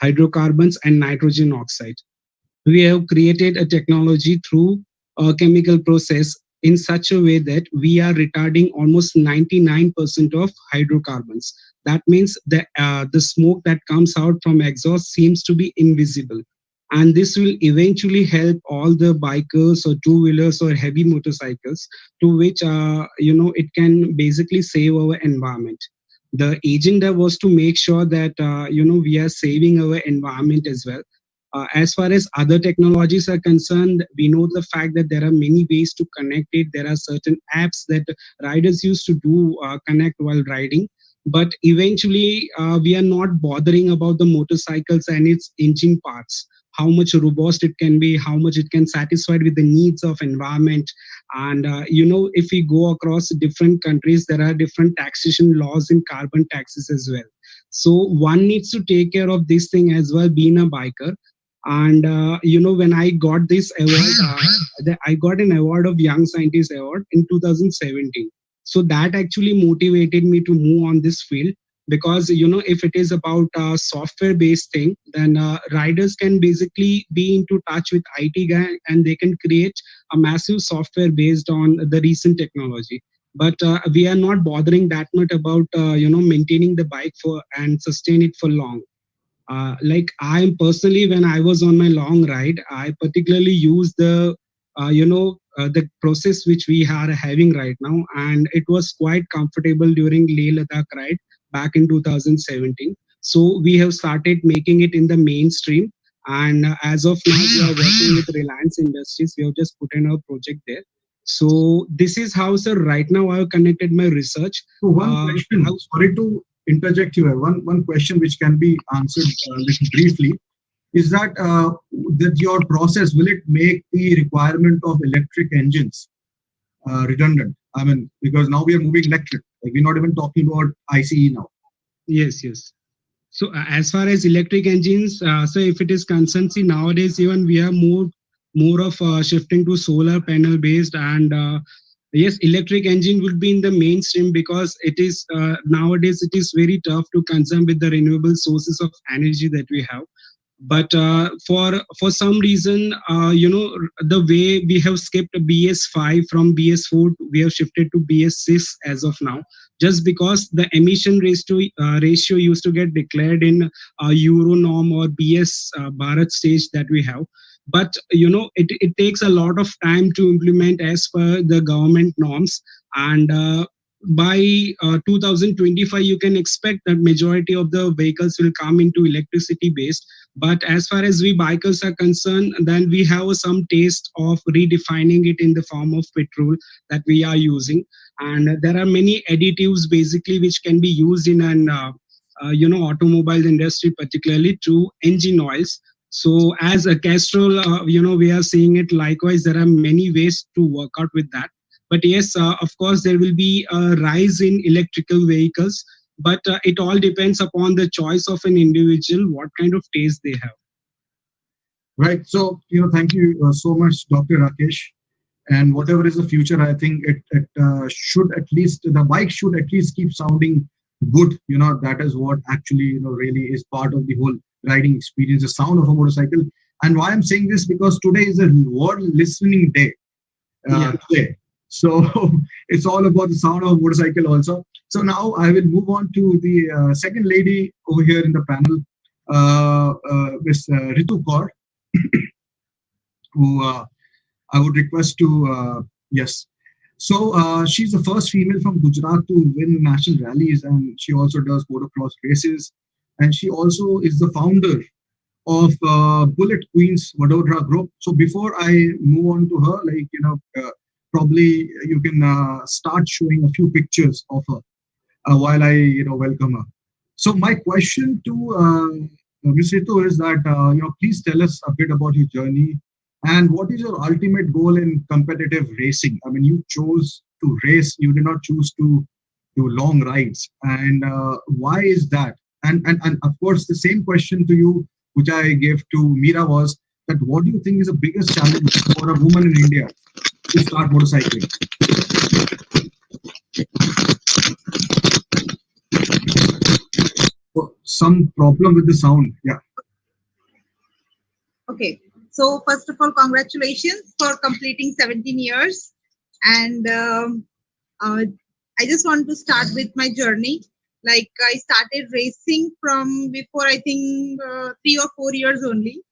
hydrocarbons, and nitrogen oxide. We have created a technology through a chemical process in such a way that we are retarding almost 99% of hydrocarbons. That means the smoke that comes out from exhaust seems to be invisible. And this will eventually help all the bikers or two-wheelers or heavy motorcycles, to which it can basically save our environment. The agenda was to make sure that we are saving our environment as well. As far as other technologies are concerned, we know the fact that there are many ways to connect it. There are certain apps that riders used to do connect while riding. But eventually, we are not bothering about the motorcycles and its engine parts, how much robust it can be, how much it can satisfy with the needs of environment. And if we go across different countries, there are different taxation laws in carbon taxes as well. So one needs to take care of this thing as well, being a biker. And when I got this award, I got an award of Young Scientist Award in 2017. So that actually motivated me to move on this field, because if it is about a software based thing, then riders can basically be into touch with IT guy and they can create a massive software based on the recent technology. But we are not bothering that much about maintaining the bike for and sustain it for long. Like I personally, when I was on my long ride, I particularly use the process which we are having right now, and it was quite comfortable during Leh Ladakh ride. back in 2017. So we have started making it in the mainstream. And as of now, we are working with Reliance Industries. We have just put in our project there. So this is how, sir, right now I have connected my research. So one question, sorry to interject here. One question which can be answered little briefly is that your process, will it make the requirement of electric engines redundant? I mean, because now we are moving electric. Like, we're not even talking about ICE now. Yes, yes. So as far as electric engines, so if it is concerned, see nowadays even we are more of shifting to solar panel based, and yes, electric engine would be in the mainstream because it is nowadays it is very tough to consume with the renewable sources of energy that we have. But for some reason, the way we have skipped BS5 from BS4, we have shifted to BS6 as of now, just because the emission ratio used to get declared in Euro norm or BS Bharat stage that we have. But it takes a lot of time to implement as per the government norms, and by 2025 you can expect that majority of the vehicles will come into electricity based. But as far as we bikers are concerned, then we have some taste of redefining it in the form of petrol that we are using. And there are many additives basically which can be used in an automobile industry, particularly to engine oils. So as a Castrol, we are seeing it likewise. There are many ways to work out with that. But yes, of course, there will be a rise in electrical vehicles, but it all depends upon the choice of an individual, what kind of taste they have. Right. So, thank you so much, Dr. Rakesh. And whatever is the future, I think it should at least, the bike should at least keep sounding good. That is what actually, really is part of the whole riding experience, the sound of a motorcycle. And why I'm saying this, because today is a World Listening Day. Today. So it's all about the sound of a motorcycle also. So now I will move on to the second lady over here in the panel, Miss Ritu Kaur, who I would request to, yes. So she's the first female from Gujarat to win national rallies, and she also does motocross races. And she also is the founder of Bullet Queens Vadodara group. So before I move on to her, probably you can start showing a few pictures of her while I welcome her. So my question to Ms. Ritu is that please tell us a bit about your journey and what is your ultimate goal in competitive racing. I mean, you chose to race, you did not choose to do long rides, and why is that? And of course the same question to you which I gave to Meera was that what do you think is the biggest challenge for a woman in India to start motorcycling? Oh, some problem with the sound. Yeah. Okay. So first of all, congratulations for completing 17 years. And I just want to start with my journey. Like I started racing from before, I think 3 or 4 years only.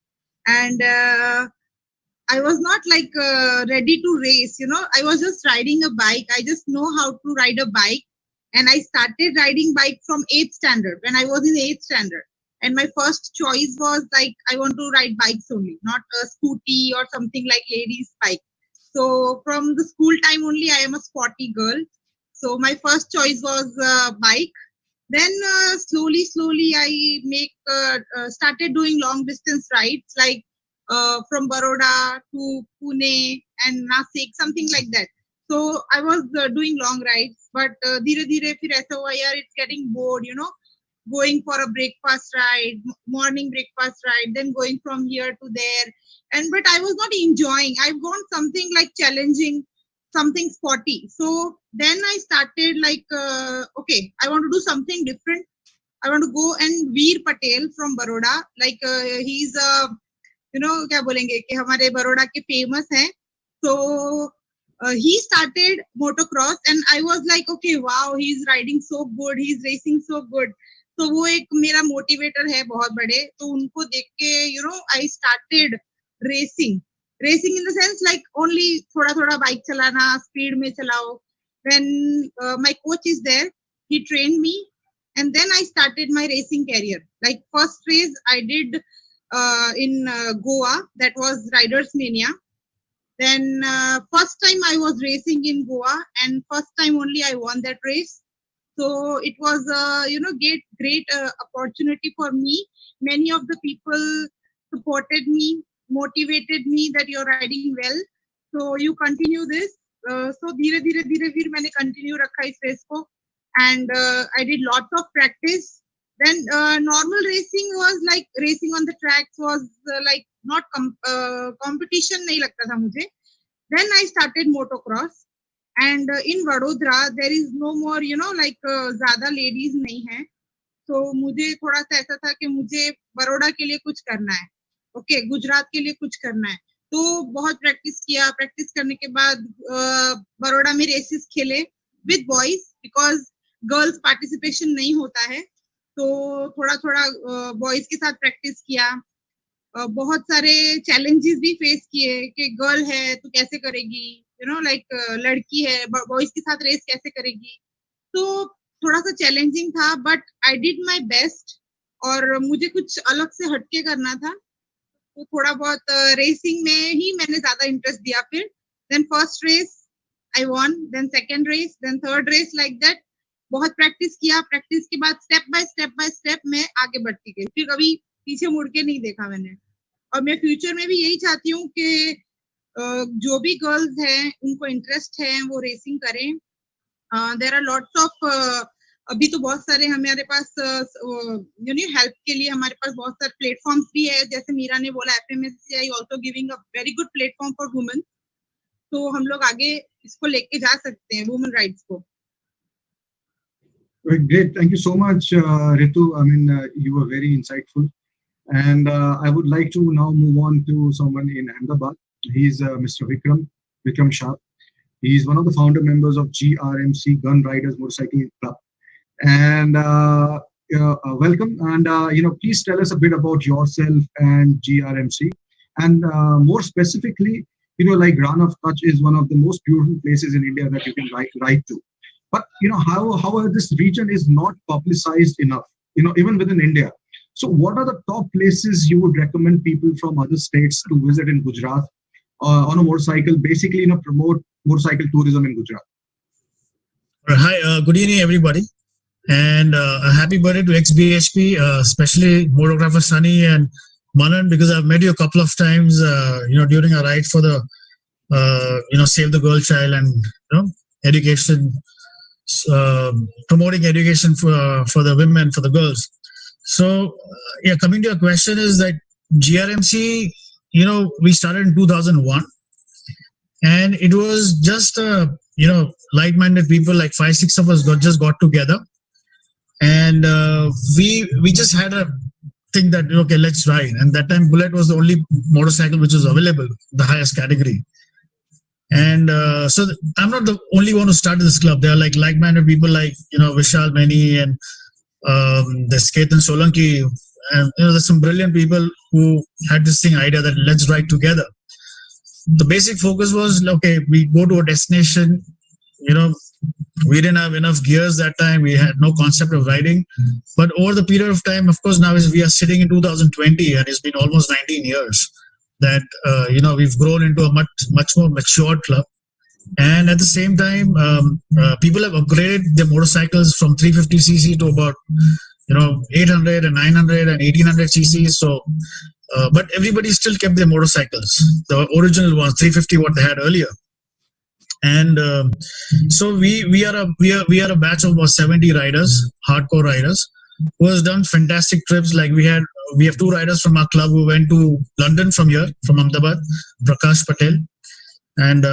And I was not like ready to race, I was just riding a bike. I just know how to ride a bike. And I started riding bike from 8th standard when I was in 8th standard. And my first choice was like, I want to ride bikes only, not a scooty or something like ladies' bike. So from the school time only, I am a sporty girl. So my first choice was bike. Then slowly, I started doing long distance rides like from Baroda to Pune and Nasik, something like that. So I was doing long rides, but धीरे धीरे फिर ऐसा हुआ यार, it's getting bored, going for a breakfast ride, morning breakfast ride, then going from here to there. But I was not enjoying. I want something like challenging, something sporty. So then I started like, okay, I want to do something different. I want to go and Veer Patel from Baroda, like he's a, क्या बोलेंगे कि हमारे बड़ौदा के famous हैं. So he started motocross and I was like, okay, wow, he's riding so good, he's racing so good. तो वो एक मेरा मोटिवेटर है बहुत बड़े. तो उनको देख के I started racing in the sense like only थोड़ा bike चलाना, speed में चलाओ. When my coach is there, he trained me and then I started my racing career. Like first race I did in Goa, that was Riders Mania. Then first time I was racing in Goa, and first time only I won that race. So it was great opportunity for me. Many of the people supported me, motivated me that you're riding well. So you continue this. So धीरे धीरे धीरे फिर मैंने continue रखा इस race को, and I did lots of practice. Then normal racing was like racing on the tracks was like not competition नहीं लगता था मुझे. Then I started motocross, and in Vadodara there is no more like ज़्यादा ladies नहीं है. तो मुझे थोड़ा सा ऐसा था कि मुझे बड़ौदा के लिए कुछ करना है, ओके गुजरात के लिए कुछ करना है. तो बहुत प्रैक्टिस किया. प्रैक्टिस करने के बाद बड़ौदा में रेसेस खेले with boys, because girls participation नहीं होता है. तो थोड़ा थोड़ा बॉयज के साथ प्रैक्टिस किया. बहुत सारे चैलेंजेस भी फेस किए कि गर्ल है तो कैसे करेगी, लाइक लड़की है बॉयज के साथ रेस कैसे करेगी. तो थोड़ा सा चैलेंजिंग था, but I did my best. और मुझे कुछ अलग से हटके करना था, तो थोड़ा बहुत रेसिंग में ही मैंने ज्यादा इंटरेस्ट दिया. फिर then first race I won, then second race, then third race, like that. बहुत प्रैक्टिस किया. प्रैक्टिस के बाद स्टेप बाय स्टेप मैं आगे बढ़ती गई. फिर कभी पीछे मुड़ के नहीं देखा मैंने. और मैं फ्यूचर में भी यही चाहती हूँ कि जो भी गर्ल्स हैं उनको इंटरेस्ट है वो रेसिंग करें. देयर आर लॉट्स ऑफ अभी तो बहुत सारे हमारे पास हेल्प के लिए हमारे पास बहुत सारे प्लेटफॉर्म्स भी है. जैसे मीरा ने बोला, FMSCI also giving a very good platform for women. तो हम लोग आगे इसको लेके जा सकते हैं, वुमेन राइट्स को. Great, thank you so much, Ritu. I mean, you were very insightful. And I would like to now move on to someone in Ahmadabad. He's Mr. Vikram Shah. He's one of the founder members of GRMC, Gun Riders Motorcycling Club. And welcome. And please tell us a bit about yourself and GRMC. And more specifically, like Ran of Kutch is one of the most beautiful places in India that you can ride to. But how this region is not publicized enough, even within India. So what are the top places you would recommend people from other states to visit in Gujarat on a motorcycle, basically promote motorcycle tourism in Gujarat? Hi, good evening everybody, and a happy birthday to XBHP, especially photographer Sunny and Manan, because I've met you a couple of times during a ride for the Save the Girl Child and education, promoting education for the women, for the girls. So coming to your question is that GRMC, we started in 2001, and it was just like-minded people, like 5-6 of us just got together, and we just had a thing that okay, let's ride. And that time Bullet was the only motorcycle which was available, the highest category. And so I'm not the only one who started this club. There are like-minded people like Vishal Mani and there's Ketan Solanki, and there's some brilliant people who had this idea that let's ride together. The basic focus was, okay, we go to a destination. We didn't have enough gears that time. We had no concept of riding. But over the period of time, of course, now we are sitting in 2020, and it's been almost 19 years that we've grown into a much more matured club. And at the same time, people have upgraded their motorcycles from 350cc to about 800 and 900 and 1800 cc. So, but everybody still kept their motorcycles, the original ones, 350 what they had earlier. And so we are a batch of about 70 riders, hardcore riders, who has done fantastic trips. Like we have 2 riders from our club who went to London from Ahmadabad, Prakash Patel. And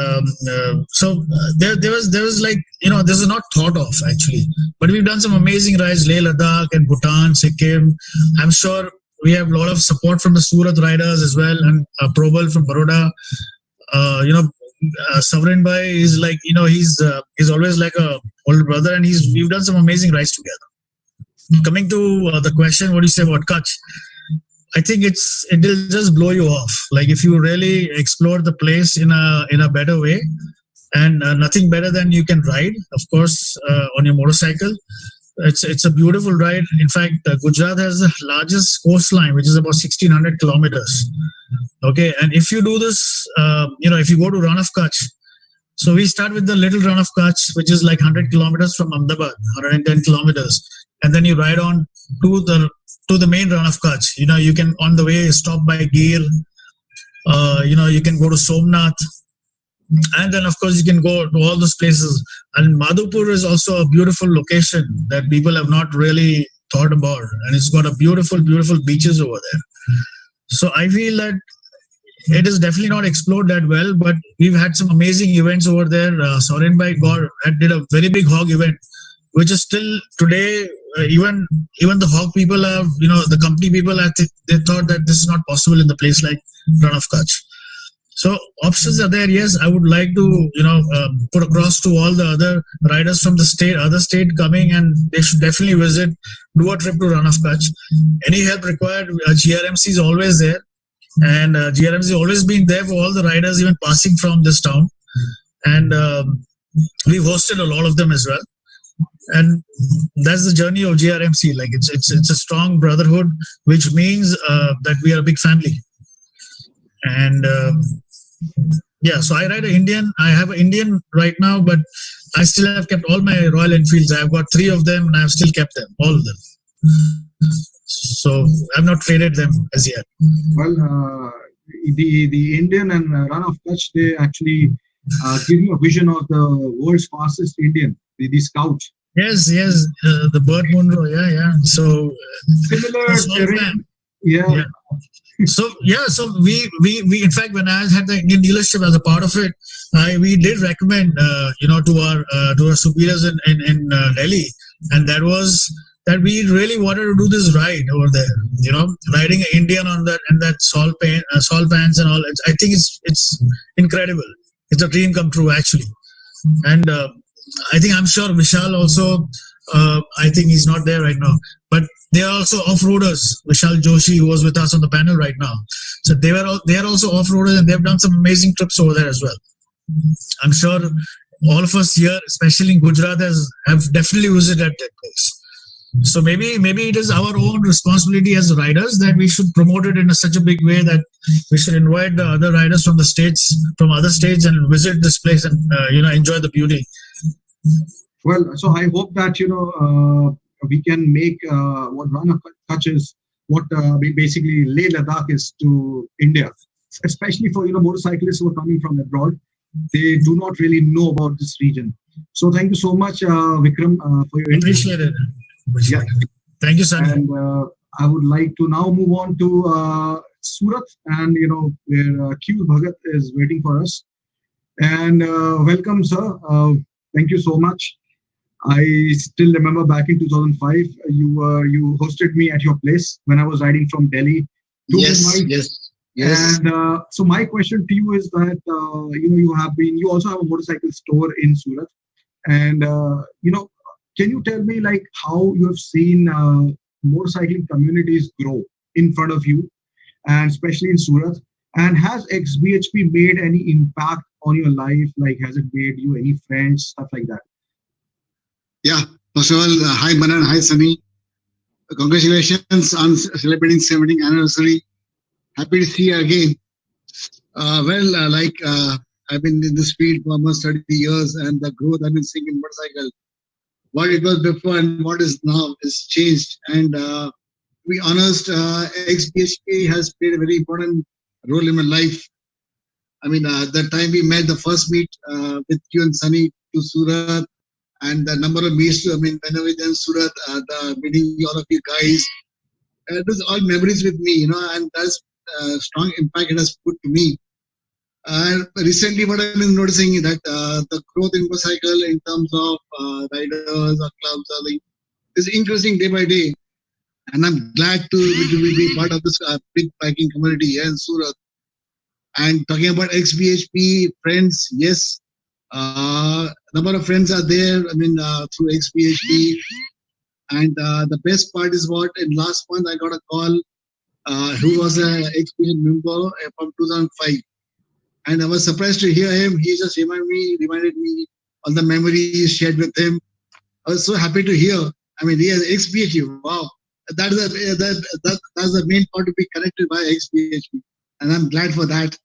so there was this is not thought of actually, but we've done some amazing rides, Leh Ladakh and Bhutan, Sikkim. I'm sure we have a lot of support from the Surat riders as well, and Probal from Baroda. Sovereign Bhai is like he's always like a older brother, and we've done some amazing rides together. Coming to the question, what do you say about Kutch? I think it'll just blow you off. Like if you really explore the place in a better way, and nothing better than you can ride, of course, on your motorcycle. It's a beautiful ride. In fact, Gujarat has the largest coastline, which is about 1,600 kilometers. Okay, and if you do this, if you go to Run of Kutch, so we start with the little Run of Kutch, which is like 100 kilometers from Ahmadabad, 110 kilometers, and then you ride on to the main Run of Kutch. You can on the way stop by Gir. You can go to Somnath, and then of course you can go to all those places. And Madhupur is also a beautiful location that people have not really thought about, and it's got a beautiful beaches over there. So I feel that it is definitely not explored that well, but we've had some amazing events over there. Sorenbhai did a very big hog event, which is still today, even the hog people have, the company people have, they thought that this is not possible in the place like Run of Kutch. So options are there. Yes, I would like to, put across to all the other riders from the other state coming, and they should definitely do a trip to Run of Kutch. Any help required, GRMC is always there, and GRMC has always been there for all the riders, even passing from this town. And we've hosted a lot of them as well. And that's the journey of GRMC. Like it's a strong brotherhood, which means that we are a big family. And so I ride an Indian. I have an Indian right now, but I still have kept all my Royal Enfields. I've got 3 of them, and I've still kept them, all of them. So I've not traded them as yet. Well, the Indian and Run of Kutch, they actually give you a vision of the world's fastest Indian, the Scout. Yes, the Bert Munro, yeah. So similar terrain. Yeah. So we in fact, when I had the Indian dealership as a part of it, we did recommend to our superiors in Delhi, and that was that we really wanted to do this ride over there. Riding an Indian on that and that salt pans and all. I think it's incredible. It's a dream come true actually, and I'm sure Vishal also. I think he's not there right now, but they are also off-roaders. Vishal Joshi, who was with us on the panel right now, so they are also off-roaders, and they've done some amazing trips over there as well. I'm sure all of us here, especially in Gujarat, have definitely visited that place. So maybe it is our own responsibility as riders that we should promote it in such a big way that we should invite the other riders from other states, and visit this place and enjoy the beauty. Well, so I hope that we can make what Run of Kutch is, what basically Leh Ladakh is to India, especially for motorcyclists who are coming from abroad. They do not really know about this region. So thank you so much, Vikram, for your interest. Appreciate it. Yeah. Thank you, sir. And I would like to now move on to Surat, and where Q Bhagat is waiting for us. And welcome, sir. Thank you so much. I still remember back in 2005, you hosted me at your place when I was riding from Delhi to Mumbai. Yes. And so my question to you is that you also have a motorcycle store in Surat, and can you tell me like how you have seen motorcycling communities grow in front of you, and especially in Surat? And has XBHP made any impact on your life? Like, has it made you any friends, stuff like that? Yeah. First of all, hi Manan, hi Sunny. Congratulations on celebrating 70th anniversary. Happy to see you again. I've been in this field for almost 30 years, and the growth I've been seeing in motorcycle, what it was before and what is now, is changed. And to be honest, XBHP has played a very important role in my life. I mean, that time we met, the first meet with you and Sunny to Surat, and the number of meets, whenever we in Surat, the meeting all of you guys, it was all memories with me, and that's a strong impact it has put to me. And recently, what I've been noticing is that the growth in motorcycle in terms of riders or clubs is increasing day by day. And I'm glad to be part of this big biking community here in Surat. And talking about XBHP friends, yes, number of friends are there. Through XBHP. And the best part is what in last month I got a call who was an XBHP member from 2005. And I was surprised to hear him. He just reminded me all the memories shared with him. I was so happy to hear I mean, he has XBHP. Wow, that's the main part to be connected by XBHP, and I'm glad for that.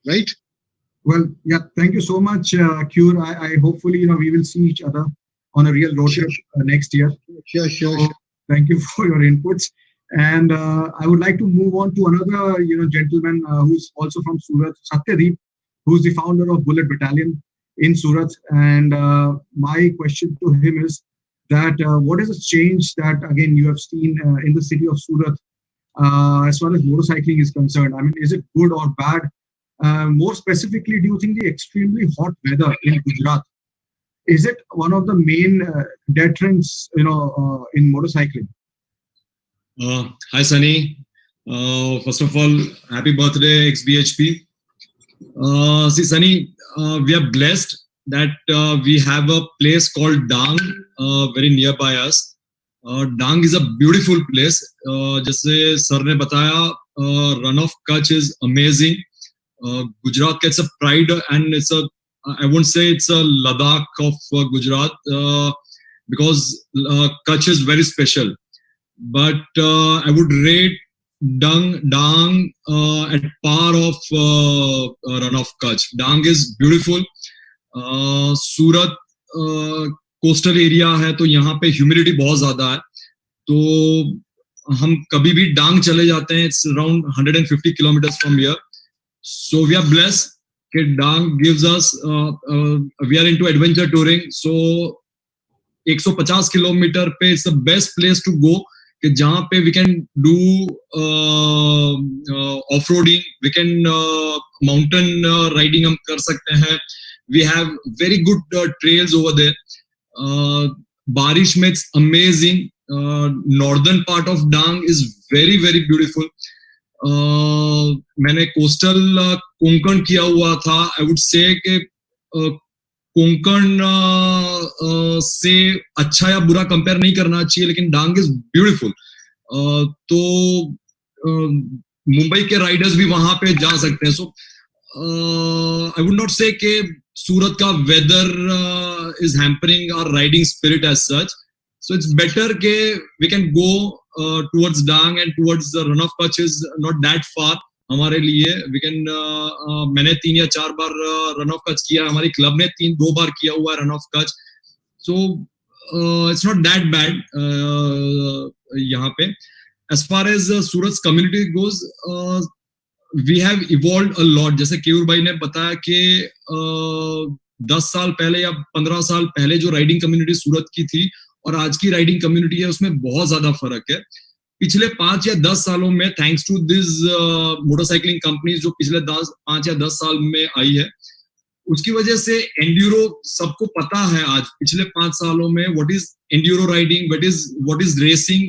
Right? Well, yeah, thank you so much, Cure. I hopefully, we will see each other on a real road trip next year. Sure. Thank you for your inputs. And I would like to move on to another, gentleman who's also from Surat, Satyadeep, who's the founder of Bullet Battalion in Surat. And my question to him is that what is the change that, again, you have seen in the city of Surat as far as motorcycling is concerned? I mean, is it good or bad? More specifically, do you think the extremely hot weather in Gujarat, is it one of the main deterrents, in motorcycling? Hi, Sunny. First of all, happy birthday, XBHP. See, Sunny, we are blessed that we have a place called Dang very nearby us. Dang is a beautiful place. Jaise sir ne bataya, Run of Kutch is amazing. Gujarat gets a pride, and I won't say it's a Ladakh of Gujarat because Kutch is very special. But I would rate Dang at par of Run of Kutch. Dang is beautiful. Surat coastal area है तो यहाँ पे humidity बहुत ज्यादा है, तो हम कभी भी डांग चले जाते हैं. It's around 150 kilometre from here. So we are blessed कि Dang gives us, we are into adventure touring. So 150 kilometre पे it's the best place to go, कि जहाँ पे we can do off roading, we can mountain riding हम कर सकते हैं. We have very good trails over there. बारिश में it's amazing. Northern part of Dang is very very beautiful. मैंने कोस्टल कोंकण किया हुआ था. आई वुड से कि कोंकण से अच्छा या बुरा कंपेयर नहीं करना चाहिए, लेकिन डांग इज ब्यूटीफुल. तो मुंबई के राइडर्स भी वहां पे जा सकते हैं. सो आई वुड नॉट से कि सूरत का weather is hampering our riding spirit as such. So it's better ke we can go towards Dang and towards the Run of Kutch is not that far हमारे लिए. We can मैंने 3 या 4 बार Run of Kutch किया. हमारी club ने 2 बार किया हुआ है Run of Kutch. So it's not that bad यहाँ पे. As far as Surat's community goes, we have evolved a lot. जैसे केयूर भाई ने बताया कि 10 साल पहले या 15 साल पहले जो राइडिंग कम्युनिटी सूरत की थी और आज की राइडिंग कम्युनिटी है, उसमें बहुत ज्यादा फर्क है. पिछले 5 या 10 सालों में thanks to this motorcycling companies जो पिछले 5 या 10 साल में आई है, उसकी वजह से एंड्यूरो सबको पता है. आज पिछले 5 सालों में what is Enduro riding, what is racing,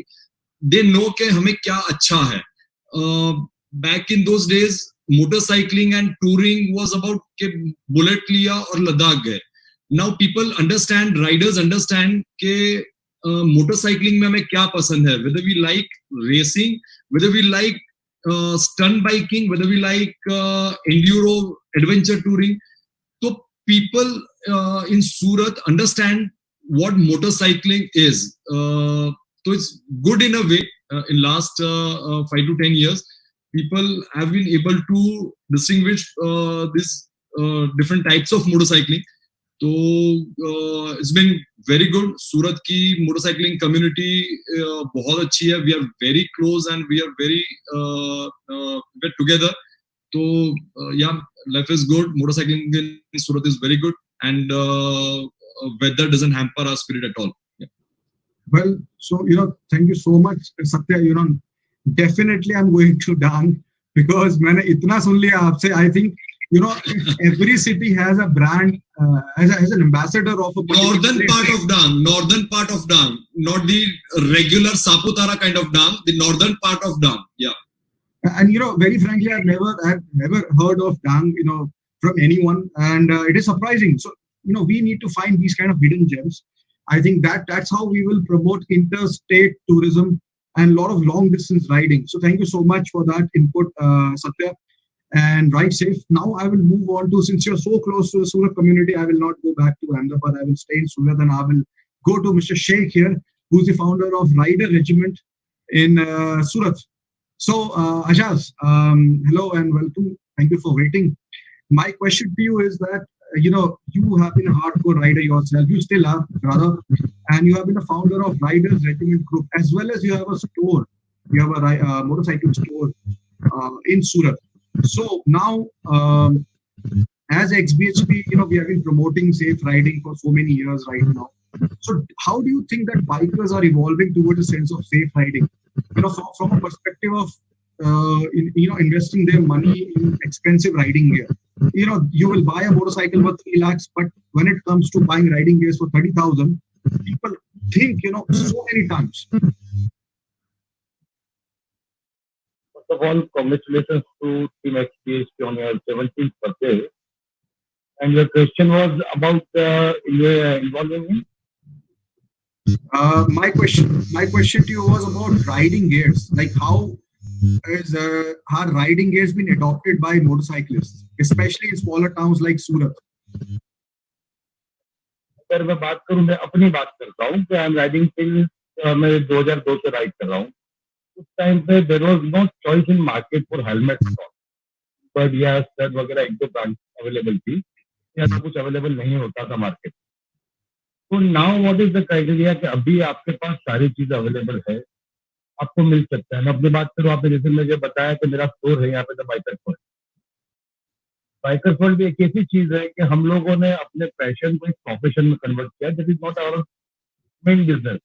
they know के हमें क्या अच्छा है. Back in those days motorcycling and touring was about के बुलेट लिया और लद्दाख गए. Now people understand, riders understand कि मोटरसाइकिलिंग में हमें क्या पसंद है, whether we like racing, whether we like stunt biking, whether we like enduro adventure touring. So people in Surat understand what motorcycling is. So it's good in a way. In last 5 to 10 years, people have been able to distinguish these different types of motorcycling. तो it's been very good. Surat की motorcycling community बहुत अच्छी है. We are very close and we are very together. तो yeah life is good. Motorcycling in Surat is very good and weather doesn't hamper our spirit at all. Well, so thank you so much, Satya. Definitely I'm going to Dang because मैंने इतना सुन लिया आपसे. I think every city has a brand, has an ambassador of a northern part of Dang, not the regular Saputara kind of Dang, the northern part of Dang. Yeah. And very frankly, I've never heard of Dang, from anyone, and it is surprising. So we need to find these kind of hidden gems. I think that's how we will promote interstate tourism and a lot of long distance riding. So thank you so much for that input, Satya. And ride safe. Now I will move on to, since you're so close to the Surat community, I will not go back to Ahmadabad. I will stay in Surat and I will go to Mr. Sheikh here, who's the founder of Rider Regiment in Surat. So, Ajaz, hello and welcome. Thank you for waiting. My question to you is that, you have been a hardcore rider yourself. You still are, rather, and you have been a founder of Riders Regiment Group, as well as you have a store. You have a motorcycle store in Surat. So now, as XBHP, we have been promoting safe riding for so many years right now. So how do you think that bikers are evolving towards a sense of safe riding? From a perspective of investing their money in expensive riding gear. You will buy a motorcycle worth 3 lakhs, but when it comes to buying riding gears for 30,000, people think, so many times. First of all, congratulations to Team XPHP on your 17th birthday. And your question was about involving me? My question to you was about riding gears. Like, how is our riding gears been adopted by motorcyclists, especially in smaller towns like Surat? अगर मैं बात करूं, मैं अपनी बात करता हूं कि आई एम राइडिंग टिल मैं 2002 से राइड कर रहा हूं. उस टाइम पे there was no choice in market for helmet, but yeah Studds वगैरह एक दो ब्रांड अवेलेबल थी, या तो कुछ अवेलेबल नहीं होता था मार्केट. तो now what is the criteria कि अभी आपके पास सारी चीज अवेलेबल है, आपको मिल सकता है. मैं अपनी बात करूं, आपने जैसे मुझे बताया कि मेरा स्टोर है यहाँ पे the biker fault. Biker fault भी एक ऐसी चीज है कि हम लोगों ने अपने पैशन को एक प्रोफेशन में कन्वर्ट किया. That is not our main business.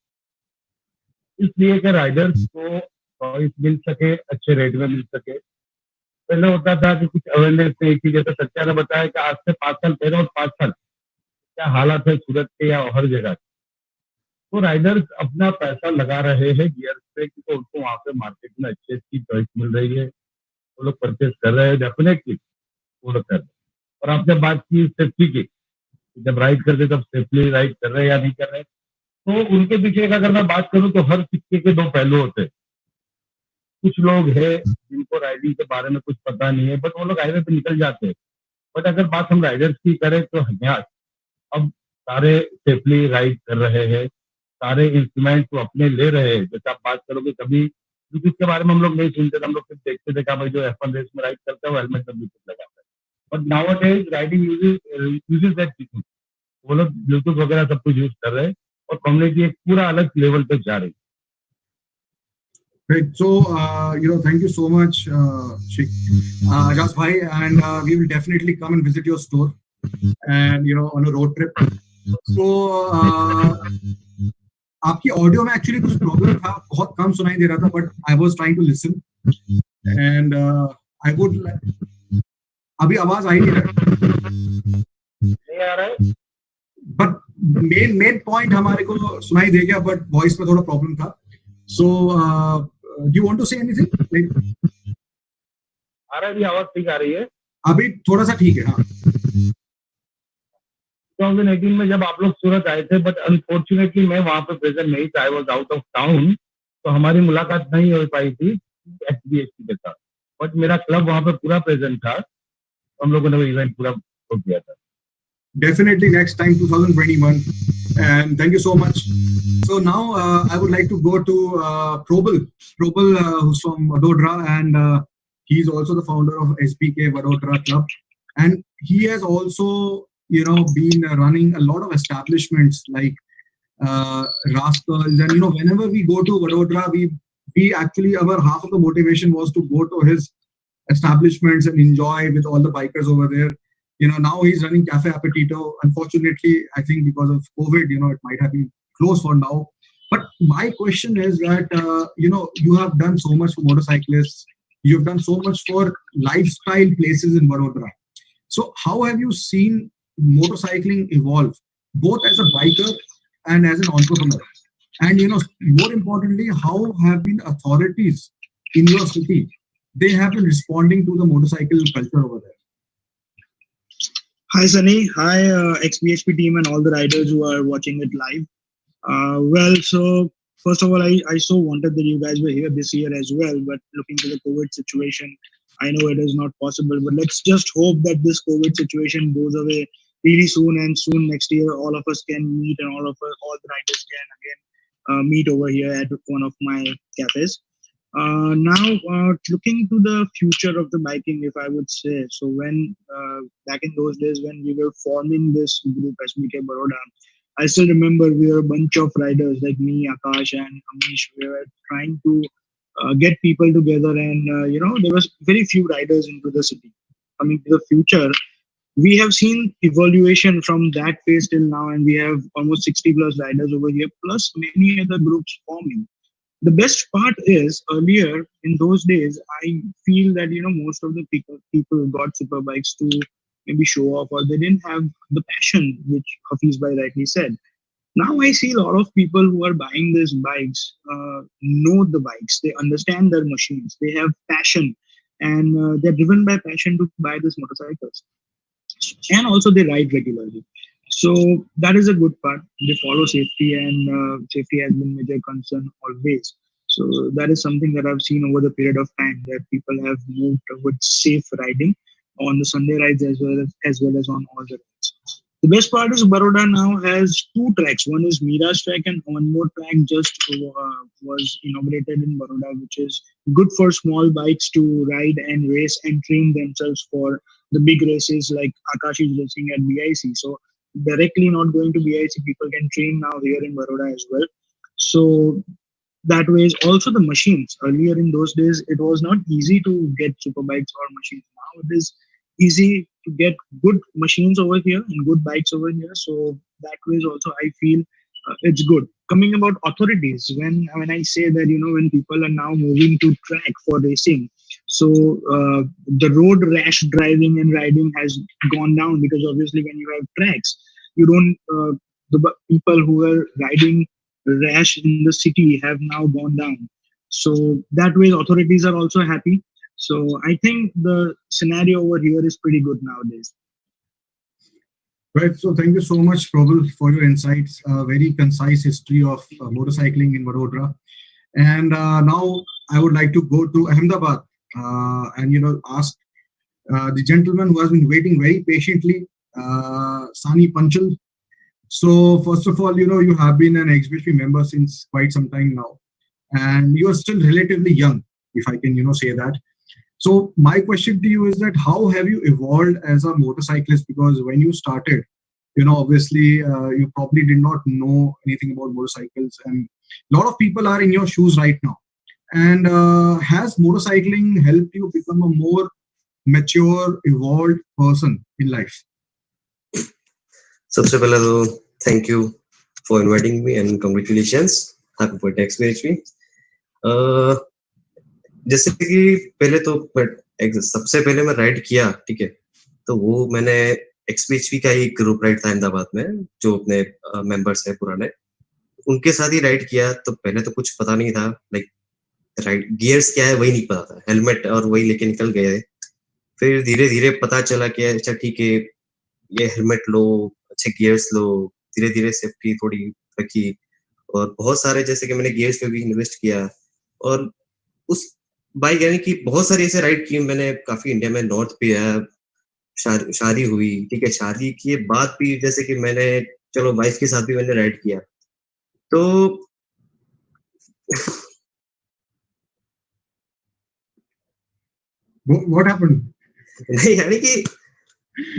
इसलिए कि राइडर्स को चॉइस मिल सके, अच्छे रेट में मिल सके. पहले होता था कि कुछ अवेयरनेस नहीं थी. जैसे सत्या ने बताया कि आज से 5 साल पहले और 5 साल क्या हालात है सूरत के या हर जगह. तो राइडर्स अपना पैसा लगा रहे हैं गियर पे, क्योंकि उनको वहाँ पे मार्केट में अच्छी अच्छी चॉइस मिल रही है. वो लोग परचेज कर रहे हैं, डेफिनेटली वो लोग कर रहे हैं. और आपने बात की सेफ्टी की, जब राइड करते तब सेफली राइड कर रहे हैं या नहीं कर रहे. तो उनके पीछे अगर मैं बात करूं तो हर सिक्के के 2 पहलू होते हैं. कुछ लोग हैं जिनको राइडिंग के बारे में कुछ पता नहीं है, बट वो लोग हाईवे पे निकल जाते हैं. बट अगर बात हम राइडर्स की करें तो यहाँ अब सारे सेफली राइड कर रहे हैं, सारे इंस्ट्रूमेंट तो अपने ले रहे हैं. जैसे आप बात करोगे, कभी ब्लूटूथ के बारे में हम लोग नहीं सुनते थे, हम लोग सिर्फ देखते थे कि भाई जो F1 रेस में राइड करता है वो हेलमेट में ब्लूटूथ लगाता है. But now a days riding uses that Bluetooth. वो लोग ब्लूटूथ वगैरह सब कुछ यूज कर रहे हैं और कम्युनिटी एक पूरा अलग लेवल पे जा रही है. Great. So, thank you so much, Sheikh Ajaz Bhai, and we will definitely come and visit your store, and on a road trip. So, आपकी ऑडियो में एक्चुअली कुछ प्रॉब्लम था, बहुत कम सुनाई दे रहा था, but I was trying to listen and I would. अभी आवाज आई नहीं आ रहा है, बट मेन पॉइंट हमारे को सुनाई दे गया, बट वॉइस में थोड़ा प्रॉब्लम था. So do you want to say anything? आ रहा है, आवाज ठीक आ रही है. अभी थोड़ा सा ठीक है. हाँ, 2018 में जब आप लोग सूरत आए थे, बट अनफॉर्चुनेटली मैं वहां पे प्रेजेंट नहीं था, I was out of town, तो हमारी मुलाकात नहीं हो पाई थी XBHP के साथ. बट मेरा क्लब वहां पे पूरा प्रेजेंट था, हम लोगों ने वो इवेंट पूरा किया था. Definitely next time 2021, and thank you so much. So now I would like to go to Probal, who's from Vadodara, and he's also the founder of SBK Vadodara Club, and he has also been running a lot of establishments like Rascals, and whenever we go to Vadodara, we actually, our half of the motivation was to go to his establishments and enjoy with all the bikers over there. Now he's running Cafe Appetito. Unfortunately, I think because of COVID, it might have been closed for now. But my question is that, you have done so much for motorcyclists. You've done so much for lifestyle places in Vadodara. So how have you seen motorcycling evolve, both as a biker and as an entrepreneur? And, more importantly, how have been authorities in your city? They have been responding to the motorcycle culture over there. Hi Sunny, hi XBHP team and all the riders who are watching it live. Well, so first of all, I so wanted that you guys were here this year as well, but looking to the COVID situation, I know it is not possible, but let's just hope that this COVID situation goes away really soon, and soon next year, all of us can meet, and all the riders can again meet over here at one of my cafes. Now, looking to the future of the biking, if I would say, so when back in those days when we were forming this group SBK Baroda, I still remember we were a bunch of riders like me, Akash, and Amish. We were trying to get people together, and there was very few riders into the city. Coming to the future, we have seen evaluation from that phase till now, and we have almost 60 plus riders over here, plus many other groups forming. The best part is earlier in those days, I feel that most of the people got super bikes to maybe show off, or they didn't have the passion, which Hafiz Bhai rightly said. Now I see a lot of people who are buying these bikes know the bikes, they understand their machines, they have passion, and they're driven by passion to buy these motorcycles, and also they ride regularly. So that is a good part. They follow safety, and safety has been major concern always. So that is something that I've seen over the period of time, that people have moved towards safe riding on the Sunday rides as well as on all the rides. The best part is Baroda now has two tracks. One is Mira's track, and one more track just was inaugurated in Baroda, which is good for small bikes to ride and race and train themselves for the big races like Akash is racing at BIC. So directly not going to BIC, people can train now here in Baroda as well. So that way is also the machines. Earlier in those days, it was not easy to get super bikes or machines. Now it is easy to get good machines over here and good bikes over here. So that way is also I feel it's good. Coming about authorities, when I say that when people are now moving to track for racing, so the road rash driving and riding has gone down, because obviously when you have tracks, you don't the people who are riding rash in the city have now gone down. So that way authorities are also happy. So I think the scenario over here is pretty good nowadays. Right. So thank you so much, Prabal, for your insights. Very concise history of motorcycling in Vadodara. And now I would like to go to Ahmadabad and ask the gentleman who has been waiting very patiently, Sani Panchal. So first of all, you have been an XBHP member since quite some time now, and you are still relatively young, if I can, say that. So my question to you is that how have you evolved as a motorcyclist? Because when you started, obviously you probably did not know anything about motorcycles, and a lot of people are in your shoes right now. And has motorcycling helped you become a more mature, evolved person in life? सबसे पहले तो thank you for inviting me and congratulations. Happy birthday XBHP. जैसे कि पहले तो सबसे पहले मैं राइड किया, ठीक है, तो वो मैंने XBHP का ही ग्रुप राइड था अहमदाबाद में, जो अपने मेंबर्स है पुराने, उनके साथ ही राइड किया. तो पहले तो कुछ पता नहीं था, लाइक राइड गियर्स क्या है वही नहीं पता था, हेलमेट और वही लेके निकल गए. फिर धीरे धीरे पता चला कि अच्छा ठीक है, ये हेलमेट लो, अच्छे गियर्स लो, धीरे धीरे सेफ्टी थोड़ी रखी, और बहुत सारे जैसे कि मैंने गियर्स पे भी इन्वेस्ट किया. और उस बाइक यानी कि बहुत सारी ऐसे राइड की मैंने, काफी इंडिया में नॉर्थ पे है, शादी हुई, ठीक है, शादी के बाद भी जैसे कि मैंने चलो वाइफ के साथ भी मैंने राइड किया. तो What happened? नहीं यानी कि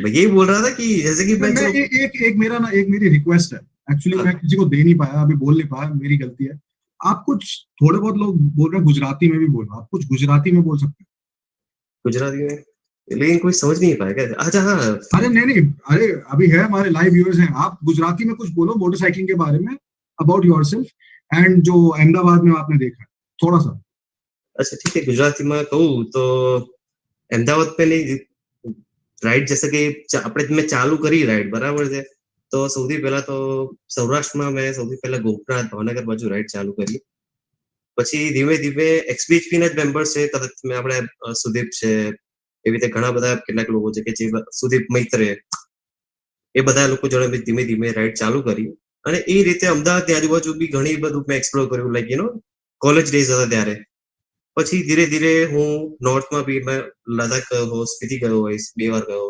मैं यही बोल रहा था कि जैसे कि मैं एक मेरी रिक्वेस्ट है, एक्चुअली मैं किसी को दे नहीं पाया, अभी बोल नहीं पाया, मेरी गलती है. आप कुछ, थोड़े बहुत लोग बोल रहे हैं गुजराती में भी बोल रहे हैं, आप कुछ गुजराती में बोल सकते हैं? गुजराती में लेकिन कोई समझ नहीं पाएगा. अच्छा हाँ, अरे नहीं, अरे अभी है हमारे लाइव व्यूअर्स हैं, आप गुजराती में कुछ बोलो मोटरसाइकिलिंग के बारे में, अबाउट योरसेल्फ, एंड जो अहमदाबाद में आपने देखा थोड़ा सा. अच्छा ठीक है, गुजराती में कहूँ तो अहमदाबाद पे नहीं राइड, जैसे कि આપણે મેં ચાલુ કરી રાઈડ, બરાબર છે, તો સૌથી પહેલા તો સૌરાષ્ટ્રમાં મેં સૌથી પહેલા ગોપનાથ, ભાવનગર બાજુ રાઈડ ચાલુ કરી. પછી ધીમે ધીમે XBHP ના જ મેમ્બર્સ છે, તમે આપણે સુદીપ છે, એવી રીતે ઘણા બધા કેટલાક લોકો છે કે જે સુદીપ મૈત્રે, એ બધા લોકો જોડે ધીમે ધીમે રાઈડ ચાલુ કરી. અને એ રીતે અમદાવાદની આજુબાજુ બી ઘણી બધું મેં એક્સપ્લોર કર્યું, લાઈક કોલેજ ડેઝ હતા ત્યારે. પછી ધીરે ધીરે હું નોર્થમાં બી, મેં લદાખ ગયો, સ્પીતિ ગયો, 2 વાર ગયો,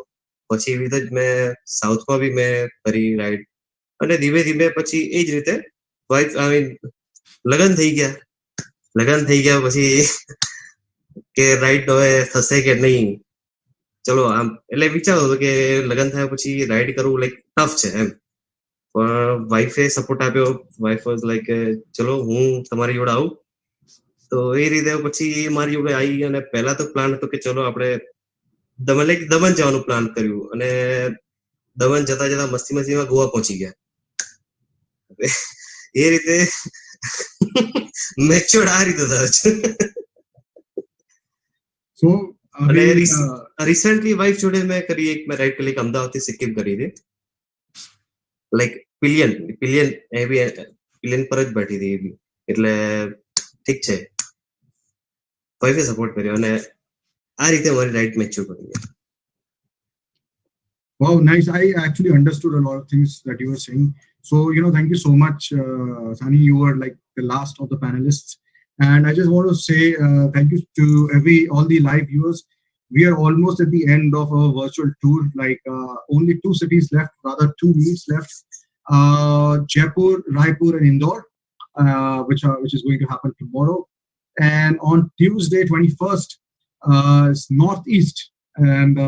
પછી એવી રીતે જ મેં સાઉથમાં બી મેં કરી રાઈડ અને ધીમે ધીમે પછી એ જ રીતે વાઇફ આઈ મીન લગન થઈ ગયા પછી કે રાઈડ હવે થશે કે નહીં ચલો આમ એટલે વિચારો હતો કે લગન થયા પછી રાઈડ કરવું લાઈક ટફ છે એમ પણ વાઈફે સપોર્ટ આપ્યો વાઈફ વોઝ લાઈક ચલો હું તમારી જોડે આવું તો એ રીતે પછી મારી જોડે આવી અને પહેલા તો પ્લાન હતો કે ચલો આપણે દમણ જવાનું પ્લાન કર્યું અને દમણ જતા જતા મસ્તીમાં ગોવા પહોંચી ગયા એ રીતે મેચ્યોર્ડ આ રીતે થયો છે સો અને રિસેન્ટલી વાઇફ જોડે મેં કરી એક મેં રાઈડ કરી અમદાવાદથી સિક્કિમ કરી હતી લાઈક પિલિયન એ બી પિલિયન પર જ બેઠી હતી એ બી એટલે ઠીક છે વાઇફે સપોર્ટ કર્યો અને આ રીતે મારી રાઈડ મેચ્યોર કરી ગયા Wow, nice. I actually understood a lot of things that you were saying. So, thank you so much, Sani. You were like the last of the panelists. And I just want to say thank you to all the live viewers. We are almost at the end of our virtual tour, like only 2 cities left, rather 2 meets left, Jaipur, Raipur and Indore, which is going to happen tomorrow. And on Tuesday, 21st, is Northeast. And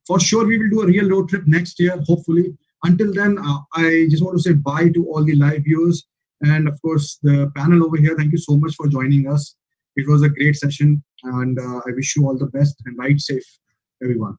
for sure, we will do a real road trip next year, hopefully. Until then, I just want to say bye to all the live viewers. And of course, the panel over here, thank you so much for joining us. It was a great session. And I wish you all the best and ride safe, everyone.